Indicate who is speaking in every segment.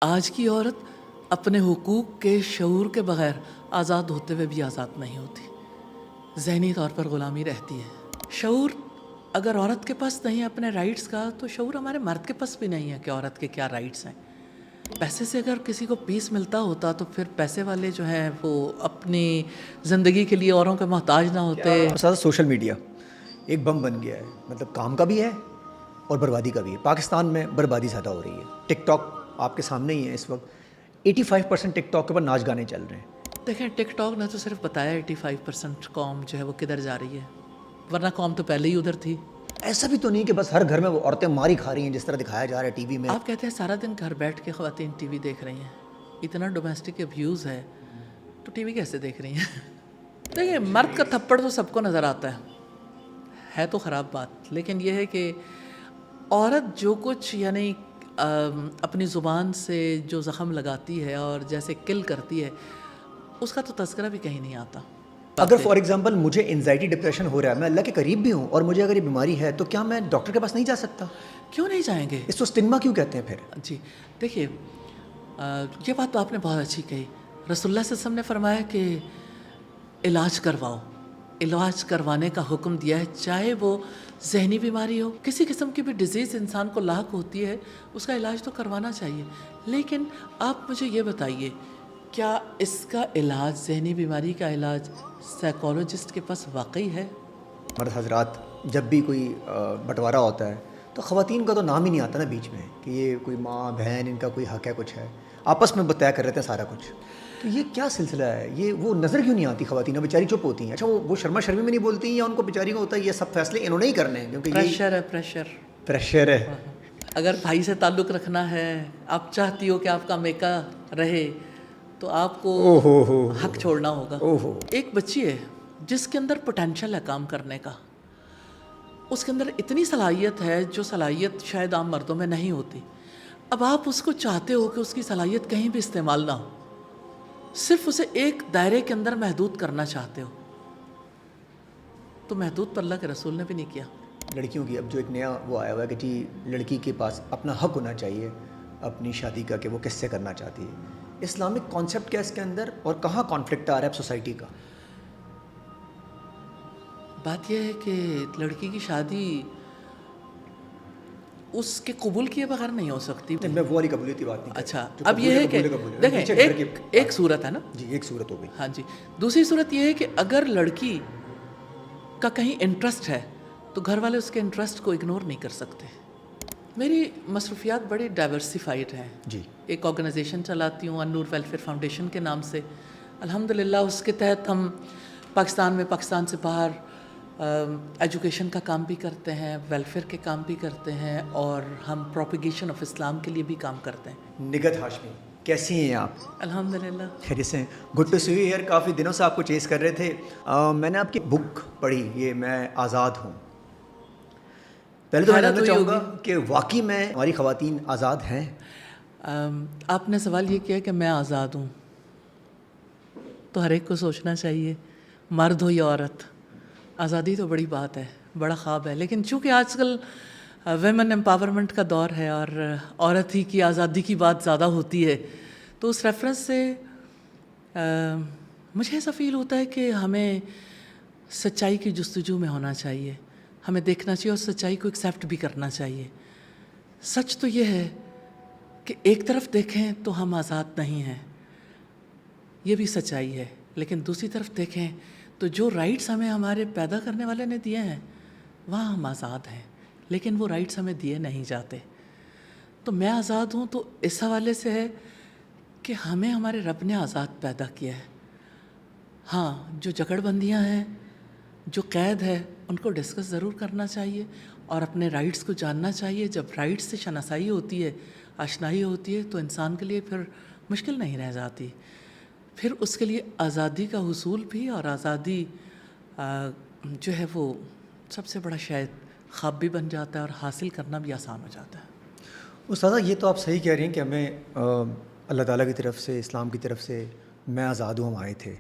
Speaker 1: آج کی عورت اپنے حقوق کے شعور کے بغیر آزاد ہوتے ہوئے بھی آزاد نہیں ہوتی، ذہنی طور پر غلامی رہتی ہے۔ شعور اگر عورت کے پاس نہیں ہے اپنے رائٹس کا، تو شعور ہمارے مرد کے پاس بھی نہیں ہے کہ عورت کے کیا رائٹس ہیں۔ پیسے سے اگر کسی کو پیس ملتا ہوتا تو پھر پیسے والے جو ہیں وہ اپنی زندگی کے لیے اوروں کے محتاج نہ ہوتے۔
Speaker 2: سوشل میڈیا ایک بم بن گیا ہے، مطلب کام کا بھی ہے اور بربادی کا بھی ہے۔ پاکستان میں بربادی زیادہ ہو رہی ہے۔ ٹک ٹاک آپ کے سامنے ہی ہے، اس وقت 85% ٹک ٹاک کے اوپر ناچ گانے چل رہے ہیں۔
Speaker 1: دیکھیں، ٹک ٹاک نے تو صرف بتایا 85% قوم جو ہے وہ کدھر جا رہی ہے، ورنہ قوم تو پہلے ہی ادھر تھی۔
Speaker 2: ایسا بھی تو نہیں کہ بس ہر گھر میں وہ عورتیں ماری کھا رہی ہیں جس طرح دکھایا جا رہا ہے ٹی وی میں۔
Speaker 1: آپ کہتے ہیں سارا دن گھر بیٹھ کے خواتین ٹی وی دیکھ رہی ہیں، اتنا ڈومیسٹک ابیوز ہے تو ٹی وی کیسے دیکھ رہی ہیں؟ دیکھیں، مرد کا تھپڑ تو سب کو نظر آتا ہے تو خراب بات، لیکن یہ ہے کہ عورت جو کچھ یعنی اپنی زبان سے جو زخم لگاتی ہے اور جیسے کل کرتی ہے، اس کا تو تذکرہ بھی کہیں نہیں آتا۔
Speaker 2: اگر فار ایگزامپل مجھے انزائٹی ڈپریشن ہو رہا ہے، میں اللہ کے قریب بھی ہوں اور مجھے اگر یہ بیماری ہے، تو کیا میں ڈاکٹر کے پاس نہیں جا سکتا؟
Speaker 1: کیوں نہیں جائیں گے؟
Speaker 2: اس کو اسٹگما کیوں کہتے ہیں پھر؟
Speaker 1: جی دیکھیے، یہ بات تو آپ نے بہت اچھی کہی۔ رسول اللہ صلی اللہ علیہ وسلم نے فرمایا کہ علاج کرواؤ، علاج کروانے کا حکم دیا ہے، چاہے وہ ذہنی بیماری ہو، کسی قسم کی بھی ڈیزیز انسان کو لاحق ہوتی ہے، اس کا علاج تو کروانا چاہیے۔ لیکن آپ مجھے یہ بتائیے، کیا اس کا علاج، ذہنی بیماری کا علاج سائیکالوجسٹ کے پاس واقعی ہے؟
Speaker 2: مرد حضرات جب بھی کوئی بٹوارا ہوتا ہے تو خواتین کا تو نام ہی نہیں آتا نا بیچ میں، کہ یہ کوئی ماں بہن ان کا کوئی حق ہے، کچھ ہے، آپس میں طے کر رہے تھے سارا کچھ۔ تو یہ کیا سلسلہ ہے؟ یہ وہ نظر کیوں نہیں آتی خواتین؟ بیچاری چپ ہوتی ہیں۔ اچھا، وہ شرما شرمی میں نہیں بولتی ہیں، یا ان کو بیچاری کو ہوتا ہے یہ سب فیصلے انہوں نے ہی کرنے ہیں کیونکہ پریشر ہے۔
Speaker 1: اگر بھائی سے تعلق رکھنا ہے، آپ چاہتی ہو کہ آپ کا میکا رہے، تو آپ کو حق چھوڑنا ہوگا۔ ایک بچی ہے جس کے اندر پوٹینشل ہے کام کرنے کا، اس کے اندر اتنی صلاحیت ہے جو صلاحیت شاید عام مردوں میں نہیں ہوتی۔ اب آپ اس کو چاہتے ہو کہ اس کی صلاحیت کہیں بھی استعمال نہ ہو، صرف اسے ایک دائرے کے اندر محدود کرنا چاہتے ہو، تو محدود تو اللہ کے رسول نے بھی نہیں کیا۔
Speaker 2: لڑکیوں کی اب جو ایک نیا وہ آیا ہوا ہے کہ جی لڑکی کے پاس اپنا حق ہونا چاہیے اپنی شادی کا، کہ وہ کس سے کرنا چاہتی ہے۔ اسلامک کانسیپٹ کیا اس کے اندر، اور کہاں کانفلکٹ آ رہا ہے سوسائٹی کا؟
Speaker 1: بات یہ ہے کہ لڑکی کی شادی اس کے قبول کیے بغیر نہیں ہو سکتی۔
Speaker 2: میں وہ والی قبولیت کی بات نہیں۔
Speaker 1: اچھا، اب یہ ہے کہ دیکھیں، ایک صورت ہے نا،
Speaker 2: جی ایک صورت ہو گئی۔
Speaker 1: ہاں جی، دوسری صورت یہ ہے کہ اگر لڑکی کا کہیں انٹرسٹ ہے تو گھر والے اس کے انٹرسٹ کو اگنور نہیں کر سکتے۔ میری مصروفیات بڑی ڈائیورسیفائڈ ہیں جی۔ ایک آرگنائزیشن چلاتی ہوں النور ویلفیئر فاؤنڈیشن کے نام سے، الحمدللہ اس کے تحت ہم پاکستان میں، پاکستان سے باہر ایجوکیشن کا کام بھی کرتے ہیں، ویلفیئر کے کام بھی کرتے ہیں، اور ہم پروپیگیشن آف اسلام کے لیے بھی کام کرتے ہیں۔
Speaker 2: نگہت ہاشمی، کیسی ہیں آپ؟
Speaker 1: الحمدللہ
Speaker 2: خیریت سے؟ Good to see you here. کافی دنوں سے آپ کو چیز کر رہے تھے۔ میں نے آپ کی بک پڑھی، یہ میں آزاد ہوں۔ پہلے تو میں جاننا چاہوں گا کہ واقعی میں ہماری خواتین آزاد ہیں؟
Speaker 1: آپ نے سوال یہ کیا کہ میں آزاد ہوں، تو ہر ایک کو سوچنا چاہیے، مرد ہو یا عورت، آزادی تو بڑی بات ہے، بڑا خواب ہے، لیکن چونکہ آج کل ویمن امپاورمنٹ کا دور ہے اور عورت ہی کی آزادی کی بات زیادہ ہوتی ہے، تو اس ریفرنس سے مجھے ایسا فیل ہوتا ہے کہ ہمیں سچائی کی جستجو میں ہونا چاہیے، ہمیں دیکھنا چاہیے اور سچائی کو ایکسیپٹ بھی کرنا چاہیے۔ سچ تو یہ ہے کہ ایک طرف دیکھیں تو ہم آزاد نہیں ہیں، یہ بھی سچائی ہے، لیکن دوسری طرف دیکھیں تو جو رائٹس ہمیں ہمارے پیدا کرنے والے نے دیے ہیں وہاں ہم آزاد ہیں، لیکن وہ رائٹس ہمیں دیے نہیں جاتے۔ تو میں آزاد ہوں تو اس حوالے سے ہے کہ ہمیں ہمارے رب نے آزاد پیدا کیا ہے۔ ہاں، جو جکڑ بندیاں ہیں، جو قید ہے، ان کو ڈسکس ضرور کرنا چاہیے اور اپنے رائٹس کو جاننا چاہیے۔ جب رائٹس سے شناسائی ہوتی ہے، آشنائی ہوتی ہے، تو انسان کے لیے پھر مشکل نہیں رہ جاتی، پھر اس کے لیے آزادی کا حصول بھی، اور آزادی جو ہے وہ سب سے بڑا شاید خواب بھی بن جاتا ہے اور حاصل کرنا بھی آسان ہو جاتا ہے۔
Speaker 2: استاذہ، یہ تو آپ صحیح کہہ رہی ہیں کہ ہمیں اللہ تعالیٰ کی طرف سے، اسلام کی طرف سے میں آزاد ہوں ہم آئے تھے۔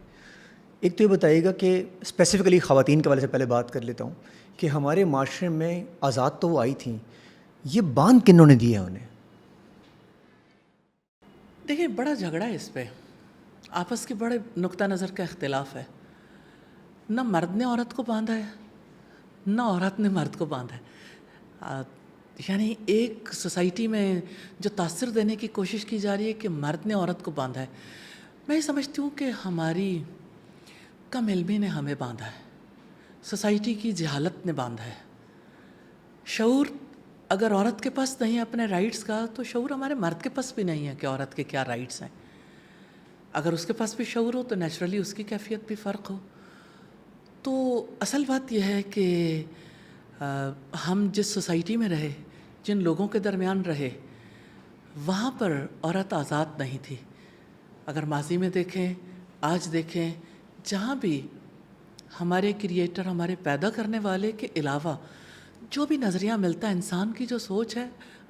Speaker 2: ایک تو یہ بتائیے گا کہ اسپیسیفکلی خواتین کے والے سے پہلے بات کر لیتا ہوں کہ ہمارے معاشرے میں آزاد تو وہ آئی تھیں، یہ باندھ کنہوں نے دیا انہیں؟
Speaker 1: دیکھیں بڑا جھگڑا ہے اس پہ، آپس کے بڑے نقطہ نظر کا اختلاف ہے. نہ مرد نے عورت کو باندھا ہے نہ عورت نے مرد کو باندھا ہے. یعنی ایک سوسائٹی میں جو تاثر دینے کی کوشش کی جا رہی ہے کہ مرد نے عورت کو باندھا ہے، میں یہ سمجھتی ہوں کہ ہماری کم علمی نے ہمیں باندھا ہے، سوسائٹی کی جہالت نے باندھا ہے. شعور اگر عورت کے پاس نہیں ہے اپنے رائٹس کا، تو شعور ہمارے مرد کے پاس بھی نہیں ہے کہ عورت کے کیا رائٹس ہیں. اگر اس کے پاس بھی شعور ہو تو نیچرلی اس کی کیفیت بھی فرق ہو. تو اصل بات یہ ہے کہ ہم جس سوسائٹی میں رہے، جن لوگوں کے درمیان رہے، وہاں پر عورت آزاد نہیں تھی. اگر ماضی میں دیکھیں، آج دیکھیں، جہاں بھی ہمارے کریٹر، ہمارے پیدا کرنے والے کے علاوہ جو بھی نظریہ ملتا ہے، انسان کی جو سوچ ہے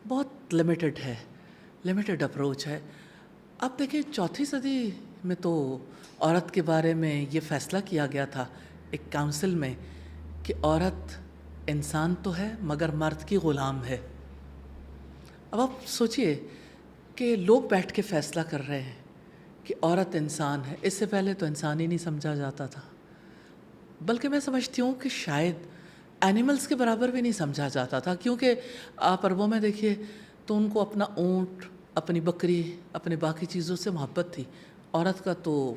Speaker 1: بہت لمیٹڈ ہے، لمیٹڈ اپروچ ہے. اب دیکھیں 4ویں صدی میں تو عورت کے بارے میں یہ فیصلہ کیا گیا تھا ایک کاؤنسل میں کہ عورت انسان تو ہے مگر مرد کی غلام ہے. اب آپ سوچئے کہ لوگ بیٹھ کے فیصلہ کر رہے ہیں کہ عورت انسان ہے. اس سے پہلے تو انسان ہی نہیں سمجھا جاتا تھا، بلکہ میں سمجھتی ہوں کہ شاید اینیملز کے برابر بھی نہیں سمجھا جاتا تھا. کیونکہ آپ عربوں میں دیکھیے تو ان کو اپنا اونٹ، اپنی بکری، اپنے باقی چیزوں سے محبت تھی. عورت کا تو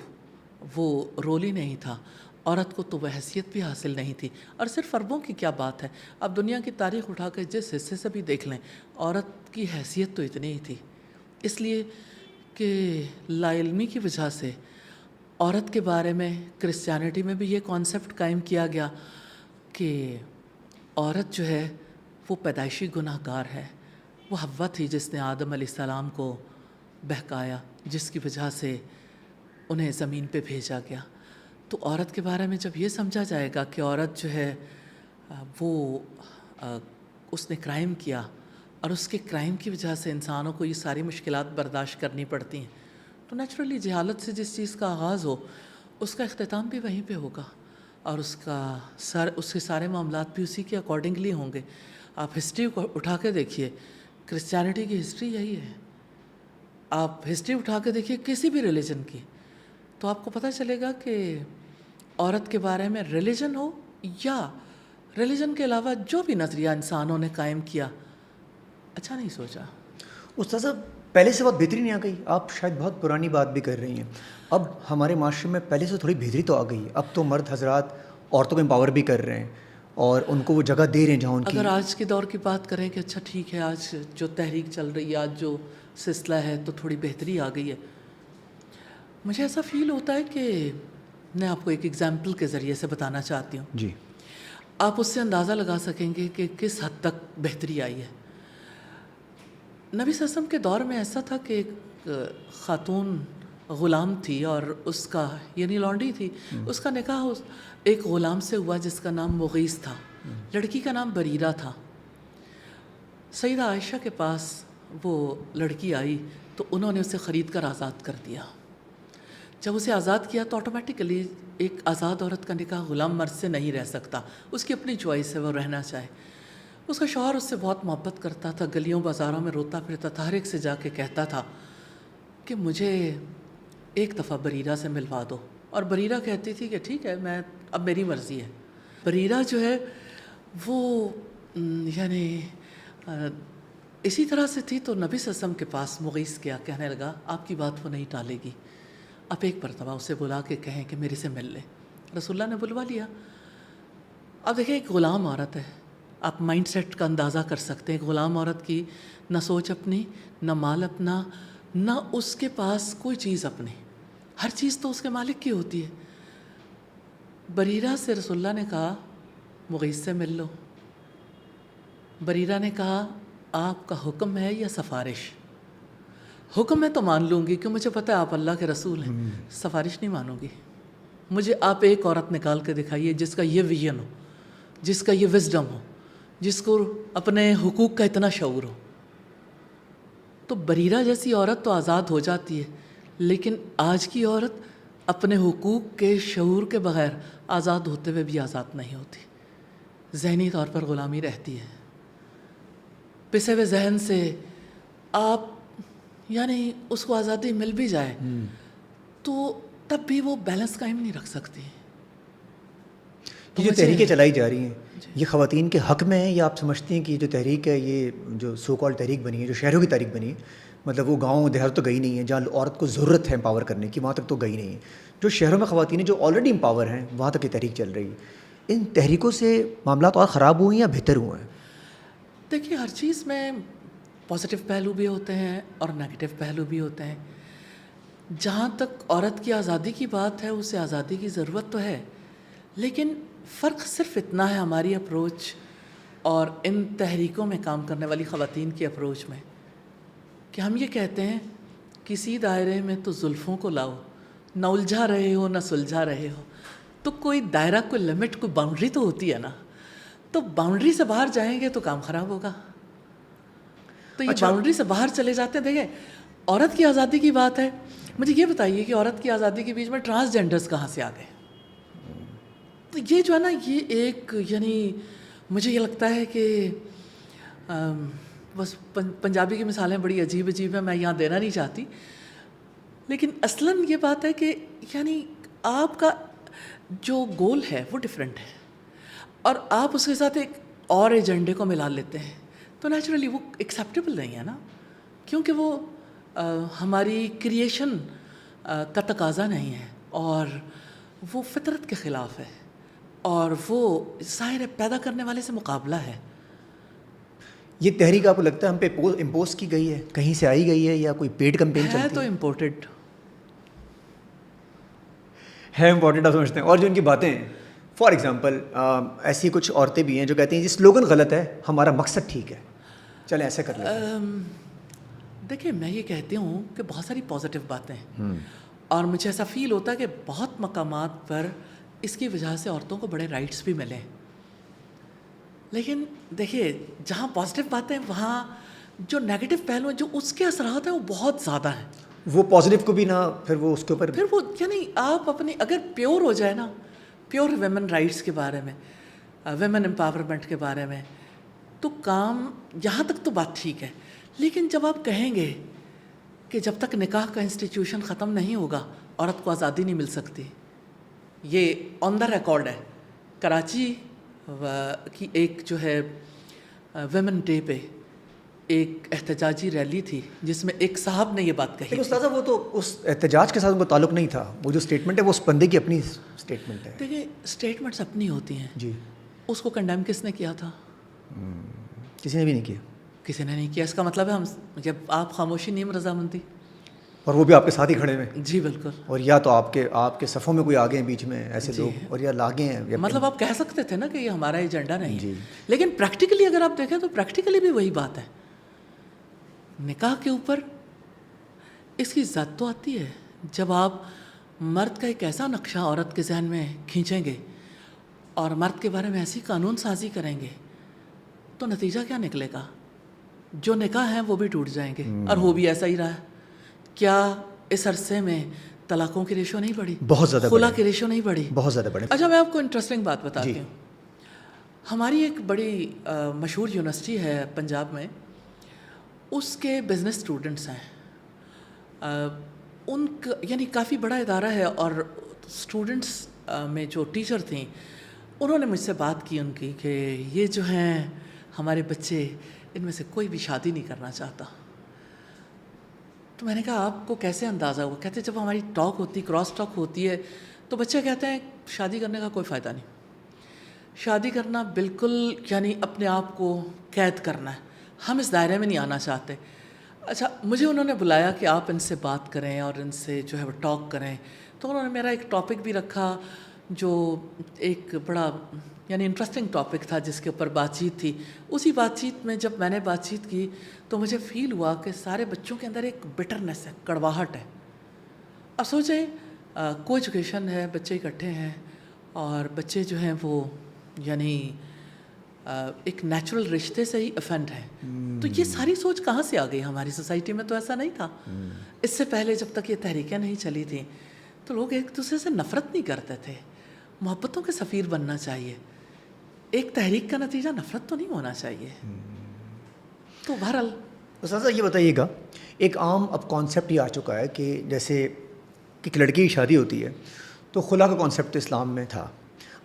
Speaker 1: وہ رول ہی نہیں تھا، عورت کو تو وہ حیثیت بھی حاصل نہیں تھی. اور صرف عربوں کی کیا بات ہے، اب دنیا کی تاریخ اٹھا کے جس حصے سے بھی دیکھ لیں، عورت کی حیثیت تو اتنی ہی تھی. اس لیے کہ لا علمی کی وجہ سے عورت کے بارے میں کرسچینٹی میں بھی یہ کانسیپٹ قائم کیا گیا کہ عورت جو ہے وہ پیدائشی گناہ گار ہے. وہ حوا تھی جس نے آدم علیہ السلام کو بہکایا، جس کی وجہ سے انہیں زمین پہ بھیجا گیا. تو عورت کے بارے میں جب یہ سمجھا جائے گا کہ عورت جو ہے وہ اس نے کرائم کیا اور اس کے کرائم کی وجہ سے انسانوں کو یہ ساری مشکلات برداشت کرنی پڑتی ہیں، تو نیچرلی جہالت سے جس چیز کا آغاز ہو اس کا اختتام بھی وہیں پہ ہوگا، اور اس کے سارے معاملات بھی اسی کے اکارڈنگلی ہوں گے. آپ ہسٹری کو اٹھا کے دیکھیے، کرسچینٹی کی ہسٹری یہی ہے. آپ ہسٹری اٹھا کے دیکھیے کسی بھی ریلیجن کی، تو آپ کو پتہ چلے گا کہ عورت کے بارے میں ریلیجن ہو یا ریلیجن کے علاوہ جو بھی نظریہ انسانوں نے قائم کیا، اچھا نہیں سوچا.
Speaker 2: استاذہ پہلے سے بہت بہتری نہیں آ گئی؟ آپ شاید بہت پرانی بات بھی کر رہی ہیں. اب ہمارے معاشرے میں پہلے سے تھوڑی بہتری تو آ گئی. اب تو مرد حضرات عورتوں کو امپاور بھی کر رہے ہیں اور ان کو وہ جگہ دے رہے ہیں جہاں ان کی.
Speaker 1: اگر آج کے دور کی بات کریں کہ اچھا ٹھیک ہے، آج جو تحریک چل رہی ہے، آج جو سلسلہ ہے، تو تھوڑی بہتری آ گئی ہے. مجھے ایسا فیل ہوتا ہے کہ میں آپ کو ایک ایگزامپل کے ذریعے سے بتانا چاہتی ہوں.
Speaker 2: جی.
Speaker 1: آپ اس سے اندازہ لگا سکیں گے کہ کس حد تک بہتری آئی ہے. نبی صلی اللہ علیہ وسلم کے دور میں ایسا تھا کہ ایک خاتون غلام تھی اور اس کا یعنی لانڈی تھی، اس کا نکاح ایک غلام سے ہوا جس کا نام مغیث تھا. لڑکی کا نام بریرہ تھا. سیدہ عائشہ کے پاس وہ لڑکی آئی تو انہوں نے اسے خرید کر آزاد کر دیا. جب اسے آزاد کیا تو آٹومیٹکلی ایک آزاد عورت کا نکاح غلام مرد سے نہیں رہ سکتا، اس کی اپنی چوائس ہے، وہ رہنا چاہے. اس کا شوہر اس سے بہت محبت کرتا تھا، گلیوں بازاروں میں روتا پھرتا تھا، ہر ایک سے جا کے کہتا تھا کہ مجھے ایک دفعہ بریرہ سے ملوا دو. اور بریرہ کہتی تھی کہ ٹھیک ہے، میں اب میری مرضی ہے. بریرہ جو ہے وہ یعنی اسی طرح سے تھی. تو نبی صلی اللہ علیہ وسلم کے پاس مغیث کیا، کہنے لگا آپ کی بات وہ نہیں ٹالے گی، آپ ایک مرتبہ اسے بلا کے کہیں کہ میرے سے مل لے. رسول اللہ نے بلوا لیا. اب دیکھیں ایک غلام عورت ہے، آپ مائنڈ سیٹ کا اندازہ کر سکتے ہیں. ایک غلام عورت کی نہ سوچ اپنی، نہ مال اپنا، نہ اس کے پاس کوئی چیز اپنی، ہر چیز تو اس کے مالک کی ہوتی ہے. بریرہ سے رسول اللہ نے کہا مغیث سے مل لو. بریرہ نے کہا آپ کا حکم ہے یا سفارش؟ حکم ہے تو مان لوں گی کہ مجھے پتہ ہے آپ اللہ کے رسول ہیں. سفارش نہیں مانوں گی. مجھے آپ ایک عورت نکال کے دکھائیے جس کا یہ ویژن ہو، جس کا یہ وزڈم ہو، جس کو اپنے حقوق کا اتنا شعور ہو. تو بریرہ جیسی عورت تو آزاد ہو جاتی ہے، لیکن آج کی عورت اپنے حقوق کے شعور کے بغیر آزاد ہوتے ہوئے بھی آزاد نہیں ہوتی، ذہنی طور پر غلامی رہتی ہے. پسے ہوئے ذہن سے آپ یعنی اس کو آزادی مل بھی جائے تو تب بھی وہ بیلنس قائم نہیں رکھ سکتی.
Speaker 2: یہ جو تحریکیں چلائی جا رہی ہیں یہ خواتین کے حق میں ہیں یا آپ سمجھتی ہیں کہ یہ جو تحریک ہے یہ جو سو کال تحریک بنی ہے جو شہروں کی تحریک بنی ہے مطلب وہ گاؤں دیہات تو گئی نہیں ہے جہاں عورت کو ضرورت ہے امپاور کرنے کی وہاں تک تو گئی نہیں ہے, جو شہروں میں خواتین جو آلریڈی امپاور ہیں وہاں تک یہ تحریک چل رہی ہے, ان تحریکوں سے معاملات اور خراب ہوئے ہیں یا بہتر ہوئے ہیں؟
Speaker 1: دیکھیے ہر چیز میں پازیٹیو پہلو بھی ہوتے ہیں اور نگیٹو پہلو بھی ہوتے ہیں. جہاں تک عورت کی آزادی کی بات ہے اسے آزادی کی ضرورت تو ہے, لیکن فرق صرف اتنا ہے ہماری اپروچ اور ان تحریکوں میں کام کرنے والی خواتین کی اپروچ میں کہ ہم یہ کہتے ہیں کسی دائرے میں تو زلفوں کو لاؤ, نہ الجھا رہے ہو نہ سلجھا رہے ہو, تو کوئی دائرہ کوئی لمٹ کوئی باؤنڈری تو ہوتی ہے نا, تو باؤنڈری سے باہر جائیں گے تو کام خراب ہوگا. تو یہ باؤنڈری سے باہر چلے جاتے ہیں. دیکھیں عورت کی آزادی کی بات ہے, مجھے یہ بتائیے کہ عورت کی آزادی کے بیچ میں ٹرانسجینڈرز کہاں سے آ گئے؟ تو یہ جو ہے نا یہ ایک یعنی مجھے یہ لگتا ہے کہ بس پنجابی کی مثالیں بڑی عجیب عجیب ہیں, میں یہاں دینا نہیں چاہتی, لیکن اصلاً یہ بات ہے کہ یعنی آپ کا جو گول ہے وہ ڈیفرنٹ ہے اور آپ اس کے ساتھ ایک اور ایجنڈے کو ملا لیتے ہیں تو نیچرلی وہ ایکسیپٹیبل نہیں ہے نا, کیونکہ وہ ہماری کریشن کا تقاضا نہیں ہے اور وہ فطرت کے خلاف ہے اور وہ ظاہر پیدا کرنے والے سے مقابلہ ہے.
Speaker 2: یہ تحریک آپ کو لگتا ہے ہم پہ امپوز کی گئی ہے, کہیں سے آئی گئی ہے یا کوئی پیڈ کمپین چلتی ہے؟
Speaker 1: تو امپورٹڈ
Speaker 2: ہے, امپورٹنٹ آپ سمجھتے ہیں. اور جو ان کی باتیں ہیں فار ایگزامپل ایسی کچھ عورتیں بھی ہیں جو کہتی ہیں جی سلوگن غلط ہے ہمارا مقصد ٹھیک ہے, چلیں ایسے کر لیں.
Speaker 1: دیکھیں میں یہ کہتی ہوں کہ بہت ساری پازیٹیو باتیں ہیں اور مجھے ایسا فیل ہوتا ہے کہ بہت مقامات پر اس کی وجہ سے عورتوں کو بڑے رائٹس بھی ملے, لیکن دیکھیے جہاں پازیٹیو باتیں ہیں وہاں جو نیگیٹو پہلو ہیں جو اس کے اثرات ہیں وہ بہت زیادہ ہیں.
Speaker 2: وہ پازیٹیو کو بھی نہ پھر وہ اس کے اوپر
Speaker 1: پھر وہ یعنی آپ اپنی اگر پیور ہو جائے نا, پیور ویمن رائٹس کے بارے میں, ویمن امپاورمنٹ کے بارے میں, تو کام یہاں تک تو بات ٹھیک ہے. لیکن جب آپ کہیں گے کہ جب تک نکاح کا انسٹیٹیوشن ختم نہیں ہوگا عورت کو آزادی نہیں مل سکتی, یہ آن دا ریکارڈ ہے. کراچی کی ایک جو ہے ویمن ڈے پہ ایک احتجاجی ریلی تھی جس میں ایک صاحب نے یہ بات کہی.
Speaker 2: لیکن استاذہ وہ تو اس احتجاج کے ساتھ ان کو تعلق نہیں تھا, وہ جو اسٹیٹمنٹ ہے وہ اس بندے کی اپنی اسٹیٹمنٹ ہے.
Speaker 1: دیکھیں اسٹیٹمنٹس اپنی ہوتی ہیں
Speaker 2: جی,
Speaker 1: اس کو کنڈیم کس نے کیا تھا؟
Speaker 2: کسی نے بھی نہیں کیا.
Speaker 1: کسی نے نہیں کیا, اس کا مطلب ہے ہم جب آپ خاموشی نیم رضامندی,
Speaker 2: اور وہ بھی آپ کے ساتھ ہی کھڑے ہوئے.
Speaker 1: جی بالکل.
Speaker 2: اور یا تو آپ کے صفوں میں کوئی آگے ہیں بیچ میں ایسے لوگ, اور یا لاگے ہیں.
Speaker 1: مطلب آپ کہہ سکتے تھے نا کہ یہ ہمارا ایجنڈا نہیں ہے, لیکن پریکٹیکلی اگر آپ دیکھیں تو پریکٹیکلی بھی وہی بات ہے. نکاح کے اوپر اس کی ذات تو آتی ہے جب آپ مرد کا ایک ایسا نقشہ عورت کے ذہن میں کھینچیں گے اور مرد کے بارے میں ایسی قانون سازی کریں گے تو نتیجہ کیا نکلے گا؟ جو نکاح ہیں وہ بھی ٹوٹ جائیں گے اور وہ بھی ایسا ہی رہا ہے. کیا اس عرصے میں طلاقوں کی ریشو نہیں بڑھی؟
Speaker 2: بہت زیادہ.
Speaker 1: خلا کی ریشو نہیں بڑھی؟
Speaker 2: بہت زیادہ بڑھے.
Speaker 1: اچھا میں آپ کو انٹرسٹنگ بات بتاتی ہوں. ہماری ایک بڑی مشہور یونیورسٹی ہے پنجاب میں, اس کے بزنس اسٹوڈنٹس ہیں, ان کا یعنی کافی بڑا ادارہ ہے, اور اسٹوڈنٹس میں جو ٹیچر تھیں انہوں نے مجھ سے بات کی ان کی کہ یہ جو ہیں ہمارے بچے ان میں سے کوئی بھی شادی نہیں کرنا چاہتا. تو میں نے کہا آپ کو کیسے اندازہ ہوا؟ کہتے جب ہماری ٹاک ہوتی کراس ٹاک ہوتی ہے تو بچے کہتے ہیں شادی کرنے کا کوئی فائدہ نہیں, شادی کرنا بالکل یعنی اپنے آپ کو قید کرنا ہے, ہم اس دائرے میں نہیں آنا چاہتے. اچھا مجھے انہوں نے بلایا کہ آپ ان سے بات کریں اور ان سے جو ہے وہ ٹاک کریں, تو انہوں نے میرا ایک ٹاپک بھی رکھا جو ایک بڑا یعنی انٹرسٹنگ ٹاپک تھا جس کے اوپر بات چیت تھی. اسی بات چیت میں جب میں نے بات چیت کی تو مجھے فیل ہوا کہ سارے بچوں کے اندر ایک بٹرنس ہے, کڑواہٹ ہے. اب سوچیں کو ایجوکیشن ہے, بچے اکٹھے ہیں اور بچے جو ہیں وہ یعنی ایک نیچرل رشتے سے ہی افینڈ ہے. تو یہ ساری سوچ کہاں سے آ گئی؟ ہماری سوسائٹی میں تو ایسا نہیں تھا. اس سے پہلے جب تک یہ تحریکیں نہیں چلی تھیں تو لوگ ایک دوسرے سے نفرت نہیں کرتے تھے, محبتوں کے سفیر بننا چاہیے. ایک تحریک کا نتیجہ نفرت تو نہیں ہونا چاہیے. تو بہرحال
Speaker 2: استاذہ یہ بتائیے گا ایک عام اب کانسیپٹ یہ آ چکا ہے کہ جیسے کہ ایک لڑکی کی شادی ہوتی ہے تو خلا کا کانسیپٹ تو اسلام میں تھا.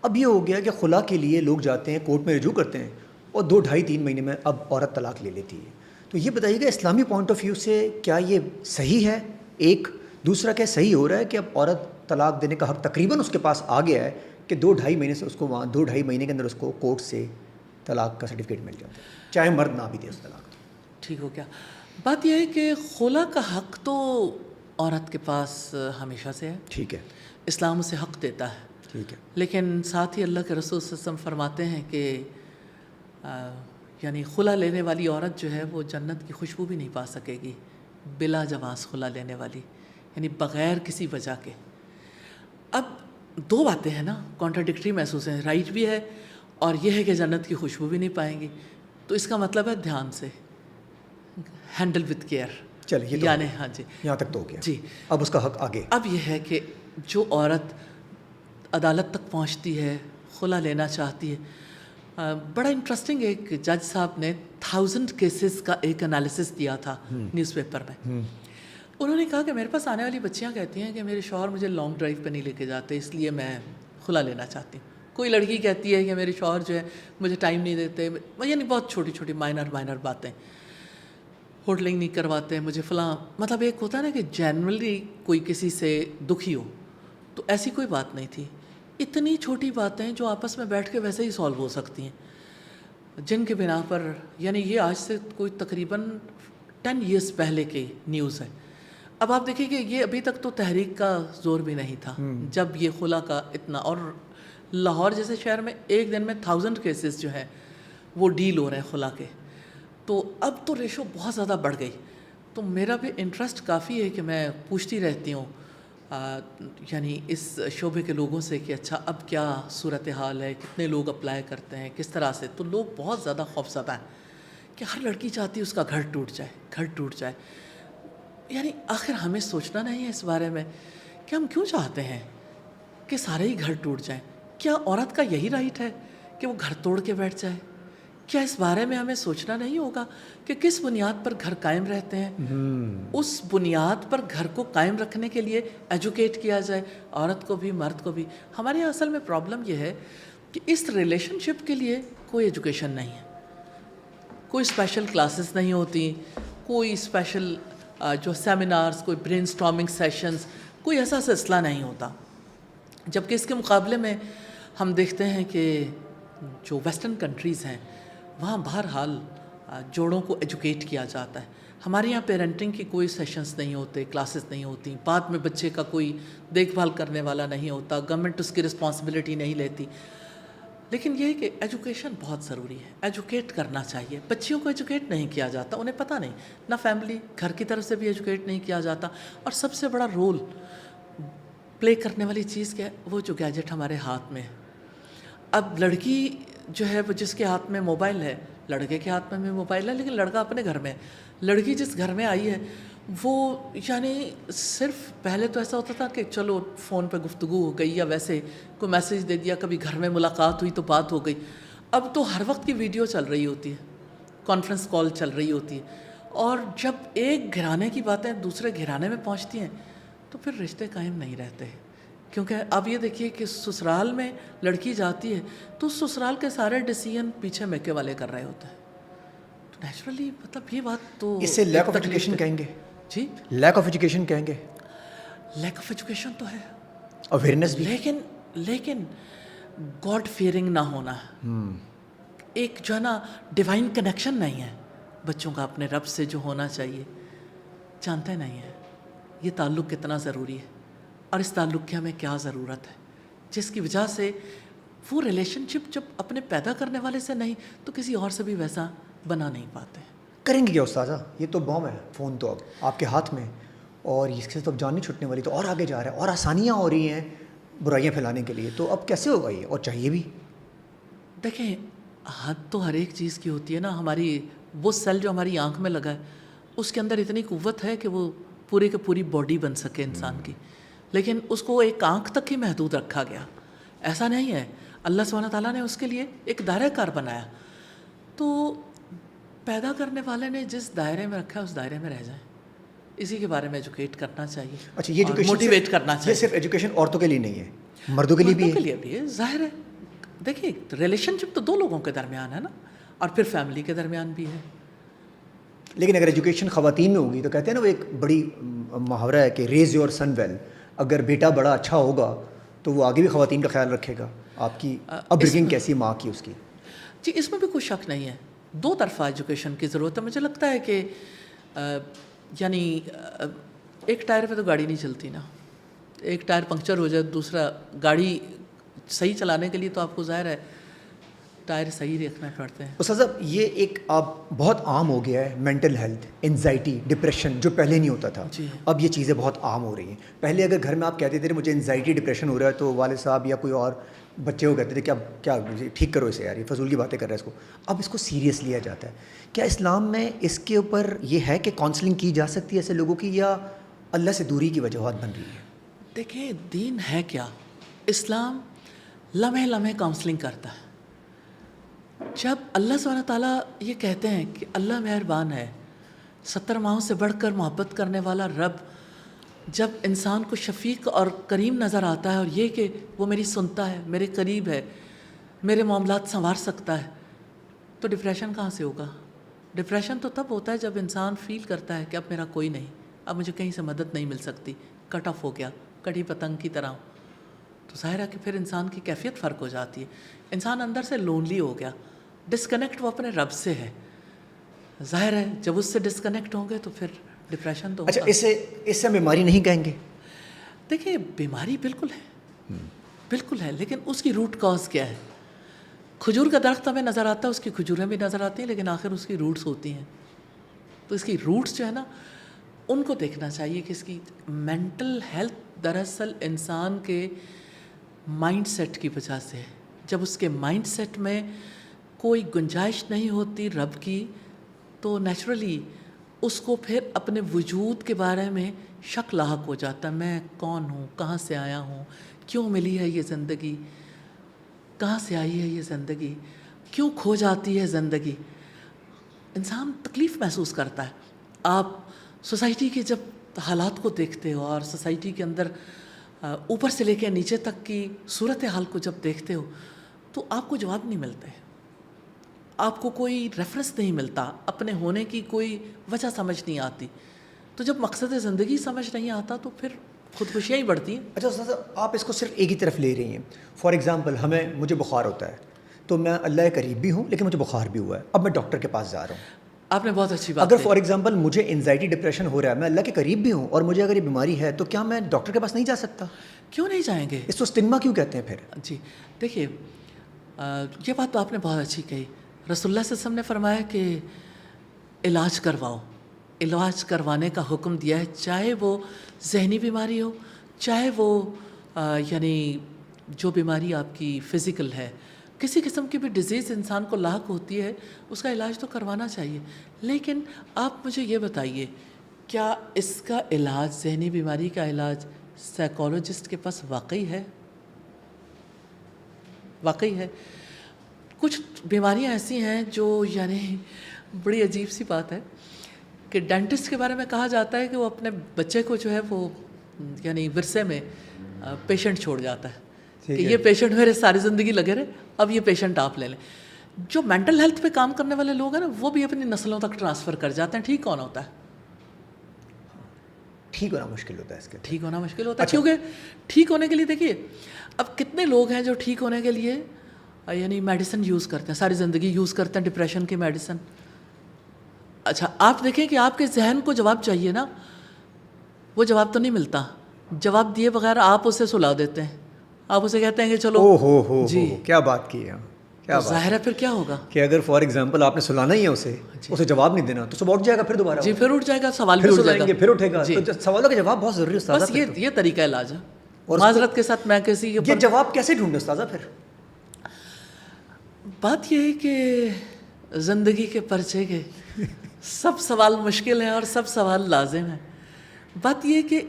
Speaker 2: اب یہ ہو گیا کہ خلا کے لیے لوگ جاتے ہیں کورٹ میں رجوع کرتے ہیں اور 2 ڈھائی 3 مہینے میں اب عورت طلاق لے لیتی ہے. تو یہ بتائیے گا اسلامی پوائنٹ آف ویو سے کیا یہ صحیح ہے؟ ایک دوسرا کیا صحیح ہو رہا ہے کہ اب عورت طلاق دینے کا حق تقریباً اس کے پاس آ گیا ہے کہ 2 ڈھائی مہینے سے اس کو وہاں 2 ڈھائی مہینے کے اندر اس کو کورٹ سے طلاق کا سرٹیفکیٹ مل جاتا ہے چاہے مرد نہ بھی دے اس طلاق.
Speaker 1: ٹھیک ہو گیا. بات یہ ہے کہ خلا کا حق تو عورت کے پاس ہمیشہ سے ہے.
Speaker 2: ٹھیک ہے.
Speaker 1: اسلام اسے حق دیتا ہے.
Speaker 2: ٹھیک ہے.
Speaker 1: لیکن ساتھ ہی اللہ کے رسول صلی اللہ علیہ وسلم فرماتے ہیں کہ یعنی خلا لینے والی عورت جو ہے وہ جنت کی خوشبو بھی نہیں پا سکے گی بلا جواز خلا لینے والی، یعنی بغیر کسی وجہ کے. اب 2 باتیں ہیں نا، کانٹراڈکٹری محسوس ہیں، رائٹ بھی ہے اور یہ ہے کہ جنت کی خوشبو بھی نہیں پائیں گی. تو اس کا مطلب ہے دھیان سے، ہینڈل وتھ کیئر.
Speaker 2: چلیے
Speaker 1: یعنی ہاں جی
Speaker 2: یہاں تک تو ہو گیا.
Speaker 1: جی.
Speaker 2: اب اس کا حق آگے.
Speaker 1: اب یہ ہے کہ جو عورت عدالت تک پہنچتی ہے، خلا لینا چاہتی ہے، بڑا انٹرسٹنگ ایک جج صاحب نے 1000 کیسز کا ایک انالیسس دیا تھا نیوز پیپر میں. انہوں نے کہا کہ میرے پاس آنے والی بچیاں کہتی ہیں کہ میرے شوہر مجھے لانگ ڈرائیو پہ نہیں لے کے جاتے، اس لیے میں خلا لینا چاہتی ہوں. کوئی لڑکی کہتی ہے کہ میرے شوہر جو ہے مجھے ٹائم نہیں دیتے، یعنی بہت چھوٹی چھوٹی مائنر باتیں، ہوٹلنگ نہیں کرواتے مجھے فلاں. مطلب ایک ہوتا ہے نا کہ جنرلی کوئی کسی سے دکھی ہو، تو ایسی کوئی بات نہیں تھی. اتنی چھوٹی باتیں جو آپس میں بیٹھ کے ویسے ہی سالو ہو سکتی ہیں، جن کے بنا پر، یعنی یہ آج سے کوئی تقریباً 10 ایئرس پہلے کی نیوز ہے. اب آپ دیکھیں کہ یہ ابھی تک تو تحریک کا زور بھی نہیں تھا جب یہ خلا کا اتنا، اور لاہور جیسے شہر میں ایک دن میں 1000 کیسز جو ہیں وہ ڈیل ہو رہے ہیں خلا کے. تو اب تو ریشو بہت زیادہ بڑھ گئی. تو میرا بھی انٹرسٹ کافی ہے کہ میں پوچھتی رہتی ہوں یعنی اس شعبے کے لوگوں سے کہ اچھا اب کیا صورتحال ہے، کتنے لوگ اپلائی کرتے ہیں، کس طرح سے. تو لوگ بہت زیادہ خوفزدہ ہیں کہ ہر لڑکی چاہتی ہے اس کا گھر ٹوٹ جائے. یعنی آخر ہمیں سوچنا نہیں ہے اس بارے میں کہ ہم کیوں چاہتے ہیں کہ سارے ہی گھر ٹوٹ جائیں؟ کیا عورت کا یہی رائٹ ہے کہ وہ گھر توڑ کے بیٹھ جائے؟ کیا اس بارے میں ہمیں سوچنا نہیں ہوگا کہ کس بنیاد پر گھر قائم رہتے ہیں؟ اس بنیاد پر گھر کو قائم رکھنے کے لیے ایجوکیٹ کیا جائے، عورت کو بھی مرد کو بھی. ہمارے یہاں اصل میں پرابلم یہ ہے کہ اس ریلیشن شپ کے لیے کوئی ایجوکیشن نہیں ہے، کوئی اسپیشل کلاسز نہیں ہوتی، کوئی اسپیشل جو سیمینارز، کوئی برین اسٹارمنگ سیشنز، کوئی ایسا سلسلہ نہیں ہوتا. جبکہ اس کے مقابلے میں ہم دیکھتے ہیں کہ جو ویسٹرن کنٹریز ہیں وہاں بہرحال جوڑوں کو ایجوکیٹ کیا جاتا ہے. ہمارے یہاں پیرنٹنگ کی کوئی سیشنز نہیں ہوتے، کلاسز نہیں ہوتی، بعد میں بچے کا کوئی دیکھ بھال کرنے والا نہیں ہوتا، گورنمنٹ اس کی رسپانسبلٹی نہیں لیتی. لیکن یہ ہے کہ ایجوکیشن بہت ضروری ہے، ایجوکیٹ کرنا چاہیے. بچیوں کو ایجوکیٹ نہیں کیا جاتا، انہیں پتہ نہیں، نہ فیملی گھر کی طرف سے بھی ایجوکیٹ نہیں کیا جاتا. اور سب سے بڑا رول پلے کرنے والی چیز کیا ہے؟ وہ جو گیجٹ ہمارے ہاتھ میں ہے. اب لڑکی جو ہے وہ جس کے ہاتھ میں موبائل ہے، لڑکے کے ہاتھ میں بھی موبائل ہے، لیکن لڑکا اپنے گھر میں ہے. لڑکی جس گھر میں آئی ہے وہ یعنی صرف پہلے تو ایسا ہوتا تھا کہ چلو فون پہ گفتگو ہو گئی یا ویسے کوئی میسیج دے دیا، کبھی گھر میں ملاقات ہوئی تو بات ہو گئی. اب تو ہر وقت کی ویڈیو چل رہی ہوتی ہے، کانفرنس کال چل رہی ہوتی ہے، اور جب ایک گھرانے کی باتیں دوسرے گھرانے میں پہنچتی ہیں تو پھر رشتے قائم نہیں رہتے. کیونکہ اب یہ دیکھیے کہ سسرال میں لڑکی جاتی ہے تو سسرال کے سارے ڈیسیژن پیچھے میکے والے کر رہے ہوتے ہیں. تو نیچرلی مطلب یہ بات تو
Speaker 2: اس سے لیک آف ایجوکیشن کہیں گے.
Speaker 1: جی
Speaker 2: لیک آف ایجوکیشن کہیں گے.
Speaker 1: لیک آف ایجوکیشن تو ہے،
Speaker 2: اویئرنیس بھی،
Speaker 1: لیکن گاڈ فیئرنگ نہ ہونا، ایک جو ہے نا ڈیوائن کنیکشن نہیں ہے بچوں کا اپنے رب سے جو ہونا چاہیے، جانتے نہیں ہیں یہ تعلق کتنا ضروری ہے اور اس تعلق کی ہمیں کیا ضرورت ہے، جس کی وجہ سے وہ ریلیشن شپ جب اپنے پیدا کرنے والے سے نہیں تو کسی اور سے بھی ویسا بنا نہیں پاتے.
Speaker 2: کریں گے کیا استاذہ؟ یہ تو بوم ہے، فون تو اب آپ کے ہاتھ میں، اور اس سے تو اب جان نہیں چھٹنے والی، تو اور آگے جا رہا ہے اور آسانیاں ہو رہی ہیں برائیاں پھیلانے کے لیے. تو اب کیسے ہوگا یہ؟ اور چاہیے بھی.
Speaker 1: دیکھیں حد تو ہر ایک چیز کی ہوتی ہے نا. ہماری وہ سیل جو ہماری آنکھ میں لگا ہے اس کے اندر اتنی قوت ہے کہ وہ پوری کی پوری باڈی بن سکے انسان کی، لیکن اس کو ایک آنکھ تک ہی محدود رکھا گیا. ایسا نہیں ہے، اللہ سبحانہ تعالیٰ نے اس کے لیے ایک دائرہ کار بنایا. تو پیدا کرنے والے نے جس دائرے میں رکھا ہے اس دائرے میں رہ جائیں. اسی کے بارے میں ایجوکیٹ کرنا چاہیے.
Speaker 2: اچھا یہ ایجوکیشن
Speaker 1: موٹیویٹ کرنا
Speaker 2: یہ
Speaker 1: چاہیے.
Speaker 2: صرف ایجوکیشن عورتوں کے لیے نہیں ہے, مردوں کے لیے بھی
Speaker 1: مردوں
Speaker 2: ہے.
Speaker 1: کے لیے بھی ہے, ظاہر ہے. دیکھیے ریلیشن شپ تو دو لوگوں کے درمیان ہے نا, اور پھر فیملی کے درمیان بھی ہے.
Speaker 2: لیکن اگر ایجوکیشن خواتین میں ہوگی تو کہتے ہیں نا وہ ایک بڑی محاورہ ہے کہ ریز یور سن ویل, اگر بیٹا بڑا اچھا ہوگا تو وہ آگے بھی خواتین کا خیال رکھے گا. آپ کی اپبرنگنگ کیسی ماں کی اس کی؟
Speaker 1: جی اس میں بھی کوئی شک نہیں ہے, دو طرفہ ایجوکیشن کی ضرورت ہے. مجھے لگتا ہے کہ یعنی ایک ٹائر پہ تو گاڑی نہیں چلتی نا, ایک ٹائر پنکچر ہو جائے دوسرا گاڑی صحیح چلانے کے لیے تو آپ کو ظاہر ہے ٹائر صحیح رکھنا پڑتے ہیں.
Speaker 2: استاد صاحب یہ ایک اب بہت عام ہو گیا ہے مینٹل ہیلتھ, انزائٹی, ڈپریشن, جو پہلے نہیں ہوتا تھا.
Speaker 1: جی.
Speaker 2: اب یہ چیزیں بہت عام ہو رہی ہیں. پہلے اگر گھر میں آپ کہتے تھے مجھے انزائٹی ڈپریشن ہو رہا ہے تو والد صاحب یا کوئی اور بچے کو کہتے تھے کہ اب کیا ٹھیک کرو اسے, یار یہ فضول کی باتیں کر رہا ہے اس کو. اب اس کو سیریس لیا جاتا ہے. کیا اسلام میں اس کے اوپر یہ ہے کہ کاؤنسلنگ کی جا سکتی ہے ایسے لوگوں کی, یا اللہ سے دوری کی وجوہات بن رہی ہے؟
Speaker 1: دیکھیں دین ہے کیا, اسلام لمحے لمحے کاؤنسلنگ کرتا ہے. جب اللہ سبحانہ تعالیٰ یہ کہتے ہیں کہ اللہ مہربان ہے, 70 ماہوں سے بڑھ کر محبت کرنے والا رب جب انسان کو شفیق اور کریم نظر آتا ہے, اور یہ کہ وہ میری سنتا ہے, میرے قریب ہے, میرے معاملات سنوار سکتا ہے, تو ڈپریشن کہاں سے ہوگا؟ ڈپریشن تو تب ہوتا ہے جب انسان فیل کرتا ہے کہ اب میرا کوئی نہیں, اب مجھے کہیں سے مدد نہیں مل سکتی, کٹ آف ہو گیا, کٹی پتنگ کی طرح. تو ظاہر ہے کہ پھر انسان کی کیفیت فرق ہو جاتی ہے, انسان اندر سے لونلی ہو گیا, ڈسکنیکٹ وہ اپنے رب سے ہے. ظاہر ہے جب اس سے ڈسکنیکٹ ہوں گے تو پھر ڈپریشن تو ہوگا.
Speaker 2: اچھا اس سے بیماری نہیں کہیں گے؟
Speaker 1: دیکھیے بیماری بالکل ہے, بالکل ہے, لیکن اس کی روٹ کاز کیا ہے؟ کھجور کا درخت ہمیں نظر آتا ہے, اس کی کھجوریں بھی نظر آتی ہیں, لیکن آخر اس کی روٹس ہوتی ہیں. تو اس کی روٹس جو ہے نا ان کو دیکھنا چاہیے کہ اس کی مینٹل ہیلتھ دراصل انسان کے مائنڈ سیٹ کی وجہ سے ہے. جب اس کے مائنڈ سیٹ میں کوئی گنجائش نہیں ہوتی رب کی, تو نیچرلی اس کو پھر اپنے وجود کے بارے میں شک لاحق ہو جاتا ہے. میں کون ہوں, کہاں سے آیا ہوں, کیوں ملی ہے یہ زندگی, کہاں سے آئی ہے یہ زندگی, کیوں کھو جاتی ہے زندگی. انسان تکلیف محسوس کرتا ہے. آپ سوسائٹی کے جب حالات کو دیکھتے ہو اور سوسائٹی کے اندر اوپر سے لے کے نیچے تک کی صورتحال کو جب دیکھتے ہو تو آپ کو جواب نہیں ملتے, آپ کو کوئی ریفرنس نہیں ملتا, اپنے ہونے کی کوئی وجہ سمجھ نہیں آتی. تو جب مقصد زندگی سمجھ نہیں آتا تو پھر خودکشیاں ہی بڑھتی ہیں.
Speaker 2: اچھا استاد صاحب آپ اس کو صرف ایک ہی طرف لے رہی ہیں. فار ایگزامپل مجھے بخار ہوتا ہے تو میں اللہ کے قریب بھی ہوں لیکن مجھے بخار بھی ہوا ہے, اب میں ڈاکٹر کے پاس جا رہا ہوں.
Speaker 1: آپ نے بہت اچھی بات
Speaker 2: اگر فار ایگزامپل مجھے انزائٹی ڈپریشن ہو رہا ہے, میں اللہ کے قریب بھی ہوں اور مجھے اگر یہ بیماری ہے, تو کیا میں ڈاکٹر کے پاس نہیں جا سکتا؟
Speaker 1: کیوں نہیں جائیں گے؟
Speaker 2: اس کو اسٹگما کیوں کہتے ہیں پھر؟
Speaker 1: جی دیکھیے یہ بات تو آپ نے بہت اچھی کہی. رسول اللہ صلی اللہ علیہ وسلم نے فرمایا کہ علاج کرواؤ, علاج کروانے کا حکم دیا ہے, چاہے وہ ذہنی بیماری ہو, چاہے وہ یعنی جو بیماری آپ کی فزیکل ہے, کسی قسم کی بھی ڈیزیز انسان کو لاحق ہوتی ہے, اس کا علاج تو کروانا چاہیے. لیکن آپ مجھے یہ بتائیے, کیا اس کا علاج, ذہنی بیماری کا علاج سائیکالوجسٹ کے پاس واقعی ہے؟ واقعی ہے. کچھ بیماریاں ایسی ہیں جو یعنی بڑی عجیب سی بات ہے کہ ڈینٹسٹ کے بارے میں کہا جاتا ہے کہ وہ اپنے بچے کو جو ہے وہ یعنی ورثے میں پیشنٹ چھوڑ جاتا ہے کہ یہ پیشنٹ میرے ساری زندگی لگے رہے, اب یہ پیشنٹ آپ لے لیں. جو مینٹل ہیلتھ پہ کام کرنے والے لوگ ہیں نا, وہ بھی اپنی نسلوں تک ٹرانسفر کر جاتے ہیں. ٹھیک کون ہوتا ہے؟
Speaker 2: ٹھیک ہونا مشکل ہوتا ہے اس کے.
Speaker 1: ٹھیک ہونا مشکل ہوتا ہے کیونکہ ٹھیک ہونے کے لیے دیکھیے اب کتنے لوگ ہیں جو ٹھیک ہونے کے لیے یعنی میڈیسن یوز کرتے ہیں, ساری زندگی یوز کرتے ہیں ڈپریشن کی میڈیسن. اچھا آپ دیکھیں کہ آپ کے ذہن کو جواب چاہیے نا, وہ جواب تو نہیں ملتا. جواب دیے بغیر آپ اسے سلا دیتے ہیں, آپ اسے کہتے ہیں کہ چلو
Speaker 2: جی کیا بات کی ہے, کیا
Speaker 1: ظاہر ہے پھر کیا ہوگا
Speaker 2: کہ اگر فار ایگزامپل آپ نے سلانا ہی ہے اسے جواب نہیں دینا تو صبح اٹھ جائے گا, پھر دوبارہ
Speaker 1: جی پھر اٹھ جائے گا, سوال بھی اٹھ جائے گا,
Speaker 2: پھر اٹھے گا. تو سوالوں کا جواب بہت ضروری ہے استاد.
Speaker 1: بس یہ طریقہ علاج ہے. معذرت کے ساتھ میں کسی کے
Speaker 2: یہ جواب کیسے ڈھونڈے استاذہ؟ پھر
Speaker 1: بات یہ ہے کہ زندگی کے پرچے کے سب سوال مشکل ہیں اور سب سوال لازم ہیں. بات یہ کہ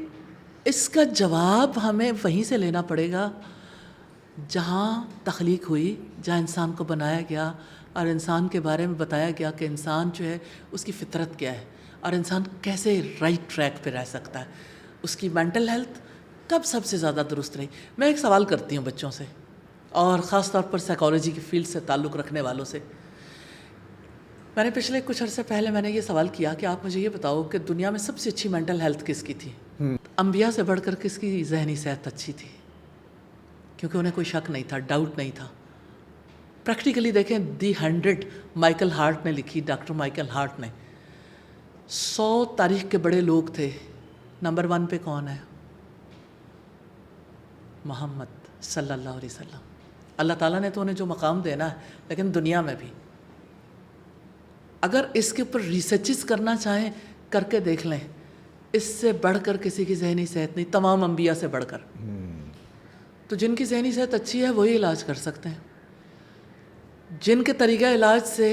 Speaker 1: اس کا جواب ہمیں وہیں سے لینا پڑے گا جہاں تخلیق ہوئی, جہاں انسان کو بنایا گیا اور انسان کے بارے میں بتایا گیا کہ انسان جو ہے اس کی فطرت کیا ہے. اور انسان کیسے رائٹ ٹریک پہ رہ سکتا ہے، اس کی مینٹل ہیلتھ کب سب سے زیادہ درست رہی. میں ایک سوال کرتی ہوں بچوں سے اور خاص طور پر سائیکالوجی کی فیلڈ سے تعلق رکھنے والوں سے. میں نے پچھلے کچھ عرصے پہلے میں نے یہ سوال کیا کہ آپ مجھے یہ بتاؤ کہ دنیا میں سب سے اچھی مینٹل ہیلتھ کس کی تھی؟ انبیاء سے بڑھ کر کس کی ذہنی صحت اچھی تھی؟ کیونکہ انہیں کوئی شک نہیں تھا، ڈاؤٹ نہیں تھا. پریکٹیکلی دیکھیں دی 100 مائیکل ہارٹ نے لکھی، ڈاکٹر مائیکل ہارٹ نے. 100 تاریخ کے بڑے لوگ تھے، نمبر 1 پہ کون ہے؟ محمد صلی اللہ علیہ وسلم. اللہ تعالیٰ نے تو انہیں جو مقام دینا ہے، لیکن دنیا میں بھی اگر اس کے اوپر ریسرچز کرنا چاہیں کر کے دیکھ لیں، اس سے بڑھ کر کسی کی ذہنی صحت نہیں، تمام انبیاء سے بڑھ کر. تو جن کی ذہنی صحت اچھی ہے وہی علاج کر سکتے ہیں، جن کے طریقہ علاج سے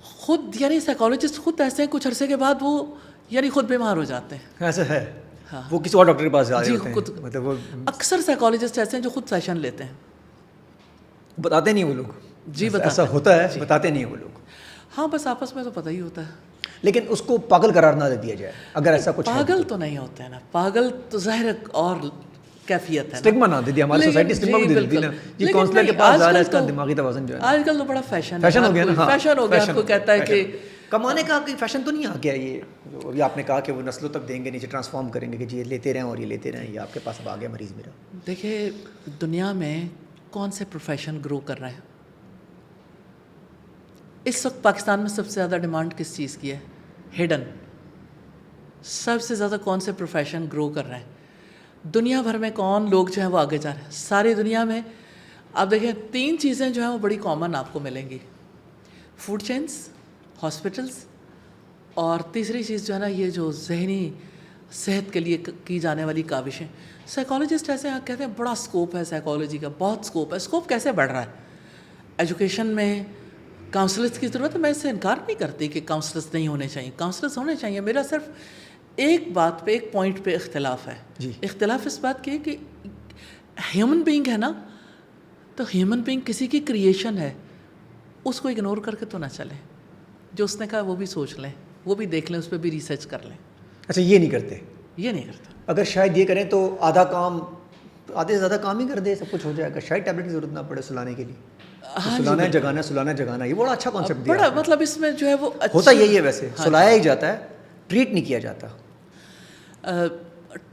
Speaker 1: خود یعنی سائیکالوجسٹ خود ایسے ہیں کچھ عرصے کے بعد وہ یعنی خود بیمار ہو جاتے ہیں.
Speaker 2: ایسا ہے؟ وہ کسی اور ڈاکٹر کے پاس جا رہے
Speaker 1: جی
Speaker 2: ہوتے ہیں،
Speaker 1: خود
Speaker 2: مطلب وہ
Speaker 1: اکثر سائیکالوجسٹ ایسے ہیں جو خود سیشن لیتے ہیں.
Speaker 2: بتاتے نہیں وہ لوگ.
Speaker 1: جی بتاتے
Speaker 2: ایسا ہوتا ہے، بتاتے نہیں وہ لوگ.
Speaker 1: ہاں بس آپس میں تو پتہ ہی ہوتا ہے.
Speaker 2: لیکن اس کو پاگل قرار نہ دے دیا جائے اگر ایسا کچھ ہے.
Speaker 1: پاگل تو نہیں ہوتے ہیں نا، پاگل تو ظاہر اور کیفیت ہے نا.
Speaker 2: اسٹگما نہ دے دیا ہماری سوسائٹی، اسٹگما بھی دے دی نا. یہ کاؤنسلر کے پاس جا رہا ہے، اس کا دماغی توازن جو ہے
Speaker 1: آج کل تو بڑا فیشن
Speaker 2: ہو گیا نا.
Speaker 1: فیشن ہو گیا. آپ کو کہتا ہے کہ
Speaker 2: کمانے کا کوئی فیشن تو نہیں آ گیا. یہ ابھی آپ نے کہا کہ وہ نسلوں تک دیں گے، نیچے ٹرانسفارم کریں گے کہ جی یہ لیتے رہیں اور یہ لیتے رہیں. یہ آپ کے پاس اب آ گیا مریض میرا.
Speaker 1: دیکھیے دنیا میں کون سے پروفیشن گرو کر رہے ہیں اس وقت؟ پاکستان میں سب سے زیادہ ڈیمانڈ کس چیز کی ہے؟ ہڈن. سب سے زیادہ کون سے پروفیشن گرو کر رہے ہیں؟ دنیا بھر میں کون لوگ جو ہیں وہ آگے جا رہے ہیں؟ ساری دنیا میں آپ دیکھیں 3 چیزیں جو ہیں وہ بڑی کامن آپ کو ملیں گی: فوڈ چینس، ہاسپٹلس، اور تیسری چیز جو ہے نا یہ جو ذہنی صحت کے لیے کی جانے والی کاوشیں. سائیکالوجسٹ ایسے کہتے ہیں بڑا اسکوپ ہے سائیکالوجی کا، بہت اسکوپ ہے. اسکوپ کیسے بڑھ رہا ہے؟ ایجوکیشن میں کاؤنسلرس کی ضرورت ہے. میں اس سے انکار نہیں کرتی کہ کاؤنسلرس نہیں ہونے چاہیے، کاؤنسلرس ہونے چاہیے. میرا صرف ایک بات پہ، ایک پوائنٹ پہ اختلاف ہے.
Speaker 2: جی.
Speaker 1: اختلاف اس بات کی ہے کہ ہیومن بینگ ہے نا، تو ہیومن بینگ کسی کی کریشن ہے، اس کو اگنور کر کے تو نہ چلیں. جو اس نے کہا وہ بھی سوچ لیں، وہ بھی دیکھ لیں، اس پہ بھی ریسرچ کر لیں.
Speaker 2: اچھا یہ نہیں کرتے؟
Speaker 1: یہ نہیں کرتا.
Speaker 2: اگر شاید یہ کریں تو آدھا کام، آدھے سے زیادہ کام ہی کر دے، سب کچھ ہو جائے گا. شاید ٹیبلٹ کی ضرورت نہ پڑے سلانے کے لیے. سلانا ہے جگانا، سلانا ہے جگانا. یہ بڑا اچھا کانسیپٹ دیا.
Speaker 1: بڑا مطلب اس میں جو ہے وہ
Speaker 2: ہوتا یہی ہے ویسے، سلایا ہی جاتا ہے، ٹریٹ نہیں کیا جاتا.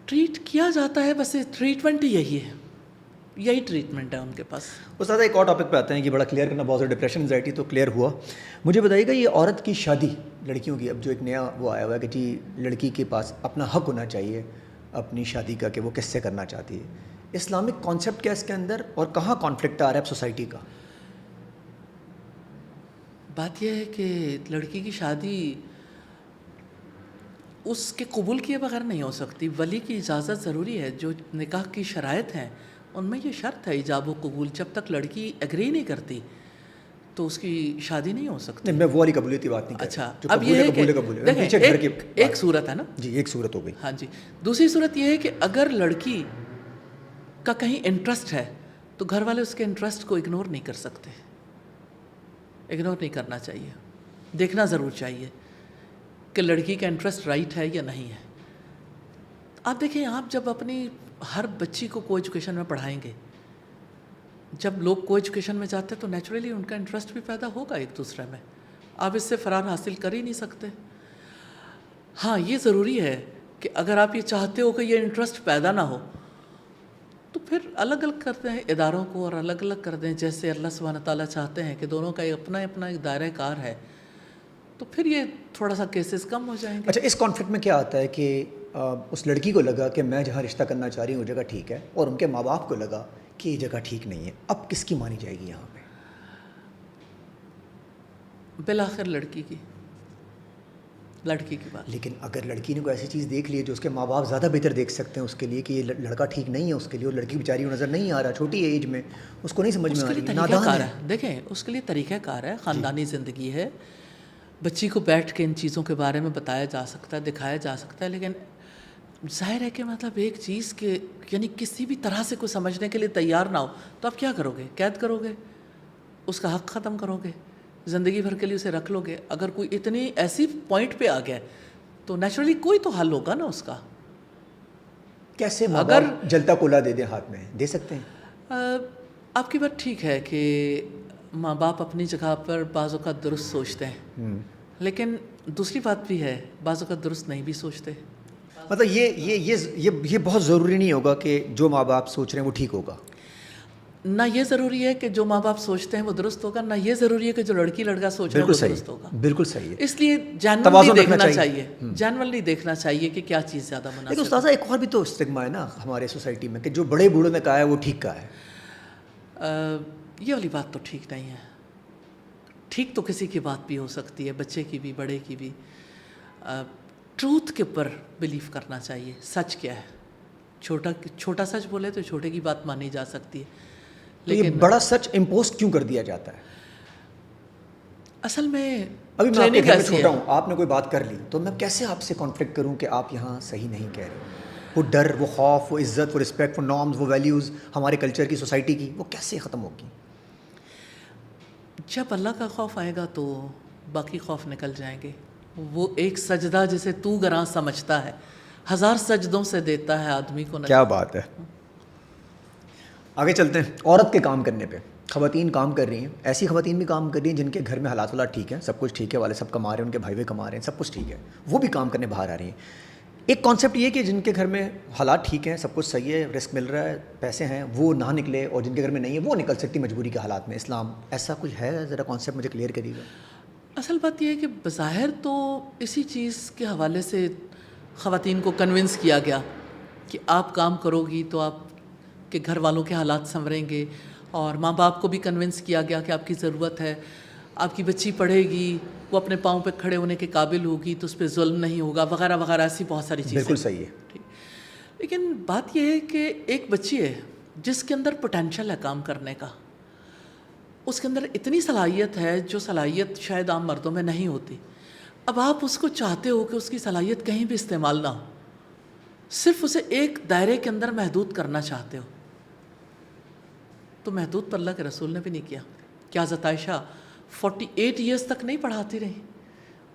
Speaker 1: ٹریٹ کیا جاتا ہے، بس ٹریٹمنٹ ہی یہی ہے، یہی ٹریٹمنٹ ہے ان کے پاس.
Speaker 2: استاد ایک اور ٹاپک پہ آتے ہیں کہ بڑا کلیئر کرنا بہت زیادہ ڈپریشن انزائٹی تو کلیئر ہوا. مجھے بتائیے گا یہ عورت کی شادی، لڑکیوں کی، اب جو ایک نیا وہ آیا ہوا ہے کہ جی لڑکی کے پاس اپنا حق ہونا چاہیے اپنی شادی کا کہ وہ کس سے کرنا چاہتی ہے. اسلامک کانسیپٹ کیا اس کے اندر، اور کہاں کانفلکٹ آ رہا ہے سوسائٹی کا؟
Speaker 1: بات یہ ہے کہ لڑکی کی شادی اس کے قبول کیے بغیر نہیں ہو سکتی. ولی کی اجازت ضروری ہے. جو نکاح کی شرائط ہیں ان میں یہ شرط ہے ایجاب و قبول. جب تک لڑکی ایگری نہیں کرتی تو اس کی شادی نہیں ہو سکتی.
Speaker 2: نہیں، میں وہ والی قبولیتی بات نہیں
Speaker 1: اچھا اب یہ ہے کہ دیکھیں ایک صورت ہے نا.
Speaker 2: جی ایک صورت ہو گئی.
Speaker 1: ہاں جی. دوسری صورت یہ ہے کہ اگر لڑکی کا کہیں انٹرسٹ ہے تو گھر والے اس کے انٹرسٹ کو اگنور نہیں کر سکتے. اگنور نہیں کرنا چاہیے، دیکھنا ضرور چاہیے کہ لڑکی کا انٹرسٹ رائٹ ہے یا نہیں ہے. آپ دیکھیں، آپ جب اپنی ہر بچی کو کو ایجوکیشن میں پڑھائیں گے، جب لوگ کو ایجوکیشن میں جاتے ہیں تو نیچرلی ان کا انٹرسٹ بھی پیدا ہوگا ایک دوسرے میں. آپ اس سے فرار حاصل کر ہی نہیں سکتے. ہاں یہ ضروری ہے کہ اگر آپ یہ چاہتے ہو کہ یہ انٹرسٹ پیدا نہ ہو تو پھر الگ الگ کر دیں اداروں کو، اور الگ الگ کر دیں جیسے اللہ سبحانہ تعالیٰ چاہتے ہیں کہ دونوں کا اپنا اپنا ایک دائرہ کار ہے. تو پھر یہ تھوڑا سا کیسز کم ہو جائیں گے.
Speaker 2: اچھا اس کانفلکٹ میں کیا آتا ہے کہ اس لڑکی کو لگا کہ میں جہاں رشتہ کرنا چاہ رہی ہوں وہ جگہ ٹھیک ہے، اور ان کے ماں باپ کو لگا کہ یہ جگہ ٹھیک نہیں ہے. اب کس کی مانی جائے گی یہاں پہ؟
Speaker 1: بالآخر لڑکی کی بات.
Speaker 2: لیکن اگر لڑکی نے کوئی ایسی چیز دیکھ لی ہے جو اس کے ماں باپ زیادہ بہتر دیکھ سکتے ہیں اس کے لیے کہ یہ لڑکا ٹھیک نہیں ہے اس کے لیے، اور لڑکی بیچاری نظر نہیں آ رہا، چھوٹی ایج میں اس کو نہیں سمجھ میں آ رہی، نادان ہے.
Speaker 1: دیکھیں اس کے لیے طریقہ کار ہے، خاندانی زندگی ہے. بچی کو بیٹھ کے ان چیزوں کے بارے میں بتایا جا سکتا ہے، دکھایا جا سکتا ہے. لیکن ظاہر ہے کہ مطلب ایک چیز کے یعنی کسی بھی طرح سے کوئی سمجھنے کے لیے تیار نہ ہو تو آپ کیا کرو گے؟ قید کرو گے، اس کا حق ختم کرو گے، زندگی بھر کے لیے اسے رکھ لو گے. اگر کوئی اتنی ایسی پوائنٹ پہ آ گیا تو نیچرلی کوئی تو حل ہوگا نا اس کا.
Speaker 2: کیسے ماں باپ جلتا کولا دے دیں ہاتھ میں؟ دے سکتے ہیں.
Speaker 1: آپ کی بات ٹھیک ہے کہ ماں باپ اپنی جگہ پر بعض اوقات درست سوچتے ہیں, لیکن دوسری بات بھی ہے بعض اوقات درست نہیں بھی سوچتے.
Speaker 2: مطلب یہ بہت ضروری نہیں ہوگا کہ جو ماں باپ سوچ رہے ہیں وہ ٹھیک ہوگا.
Speaker 1: نہ یہ ضروری ہے کہ جو ماں باپ سوچتے ہیں وہ درست ہوگا, نہ یہ ضروری ہے کہ جو لڑکی لڑکا سوچ رہا ہے وہ درست ہوگا.
Speaker 2: بالکل صحیح ہے.
Speaker 1: اس لیے جینرلی دیکھنا چاہیے, جینرلی دیکھنا چاہیے کہ کیا چیز زیادہ مناسب ہے.
Speaker 2: لیکن استاذہ ایک اور بھی تو اسٹگما ہے نا ہمارے سوسائٹی میں کہ جو بڑے بوڑھوں نے کہا ہے وہ ٹھیک کہا ہے.
Speaker 1: یہ والی بات تو ٹھیک نہیں ہے. ٹھیک تو کسی کی بات بھی ہو سکتی ہے, بچے کی بھی بڑے کی بھی. ٹروتھ کے اوپر بلیف کرنا چاہیے. سچ کیا ہے, چھوٹا سچ بولے تو چھوٹے کی بات مانی جا سکتی ہے,
Speaker 2: لیکن یہ بڑا سچ امپوز کیوں کر دیا جاتا ہے؟
Speaker 1: اصل میں
Speaker 2: ابھی میں آپ کے گھر میں چھوٹا ہوں, آپ نے کوئی بات کر لی تو میں کیسے آپ سے کانفلکٹ کروں کہ آپ یہاں صحیح نہیں کہہ رہے؟ وہ ڈر, وہ خوف, وہ عزت, وہ رسپیکٹ, وہ نارمز, وہ ویلیوز ہمارے کلچر کی, سوسائٹی کی, وہ کیسے ختم ہوگی؟
Speaker 1: جب اللہ کا خوف آئے گا تو باقی خوف نکل جائیں گے. وہ ایک سجدہ جسے تو گراں سمجھتا ہے 1000 سجدوں سے دیتا ہے آدمی کو.
Speaker 2: کیا بات ہے. آگے چلتے ہیں عورت کے کام کرنے پہ. خواتین کام کر رہی ہیں, ایسی خواتین بھی کام کر رہی ہیں جن کے گھر میں حالات والا ٹھیک ہے, سب کچھ ٹھیک ہے, والے سب کما رہے ہیں, ان کے بھائی بھی کما رہے ہیں, سب کچھ ٹھیک ہے, وہ بھی کام کرنے باہر آ رہی ہیں. ایک کانسیپٹ یہ کہ جن کے گھر میں حالات ٹھیک ہیں, سب کچھ صحیح ہے, رزق مل رہا ہے, پیسے ہیں, وہ نہ نکلے, اور جن کے گھر میں نہیں ہے وہ نکل سکتی مجبوری کے حالات میں. اسلام ایسا کچھ ہے؟ ذرا کانسیپٹ مجھے کلیئر کریے گا.
Speaker 1: اصل بات یہ ہے کہ بظاہر تو اسی چیز کے حوالے سے خواتین کو کنونس کیا گیا کہ آپ کام کرو گی تو آپ کے گھر والوں کے حالات سنوریں گے, اور ماں باپ کو بھی کنونس کیا گیا کہ آپ کی ضرورت ہے, آپ کی بچی پڑھے گی, وہ اپنے پاؤں پہ کھڑے ہونے کے قابل ہوگی تو اس پہ ظلم نہیں ہوگا, وغیرہ وغیرہ. ایسی بہت ساری چیزیں.
Speaker 2: بالکل صحیح ہے.
Speaker 1: لیکن بات یہ ہے کہ ایک بچی ہے جس کے اندر پوٹینشل ہے کام کرنے کا, اس کے اندر اتنی صلاحیت ہے جو صلاحیت شاید عام مردوں میں نہیں ہوتی. اب آپ اس کو چاہتے ہو کہ اس کی صلاحیت کہیں بھی استعمال نہ ہو, صرف اسے ایک دائرے کے اندر محدود کرنا چاہتے ہو, تو محدود تو اللہ کے رسول نے بھی نہیں کیا. کیا حضرت عائشہ 48 ایئرس تک نہیں پڑھاتی رہی؟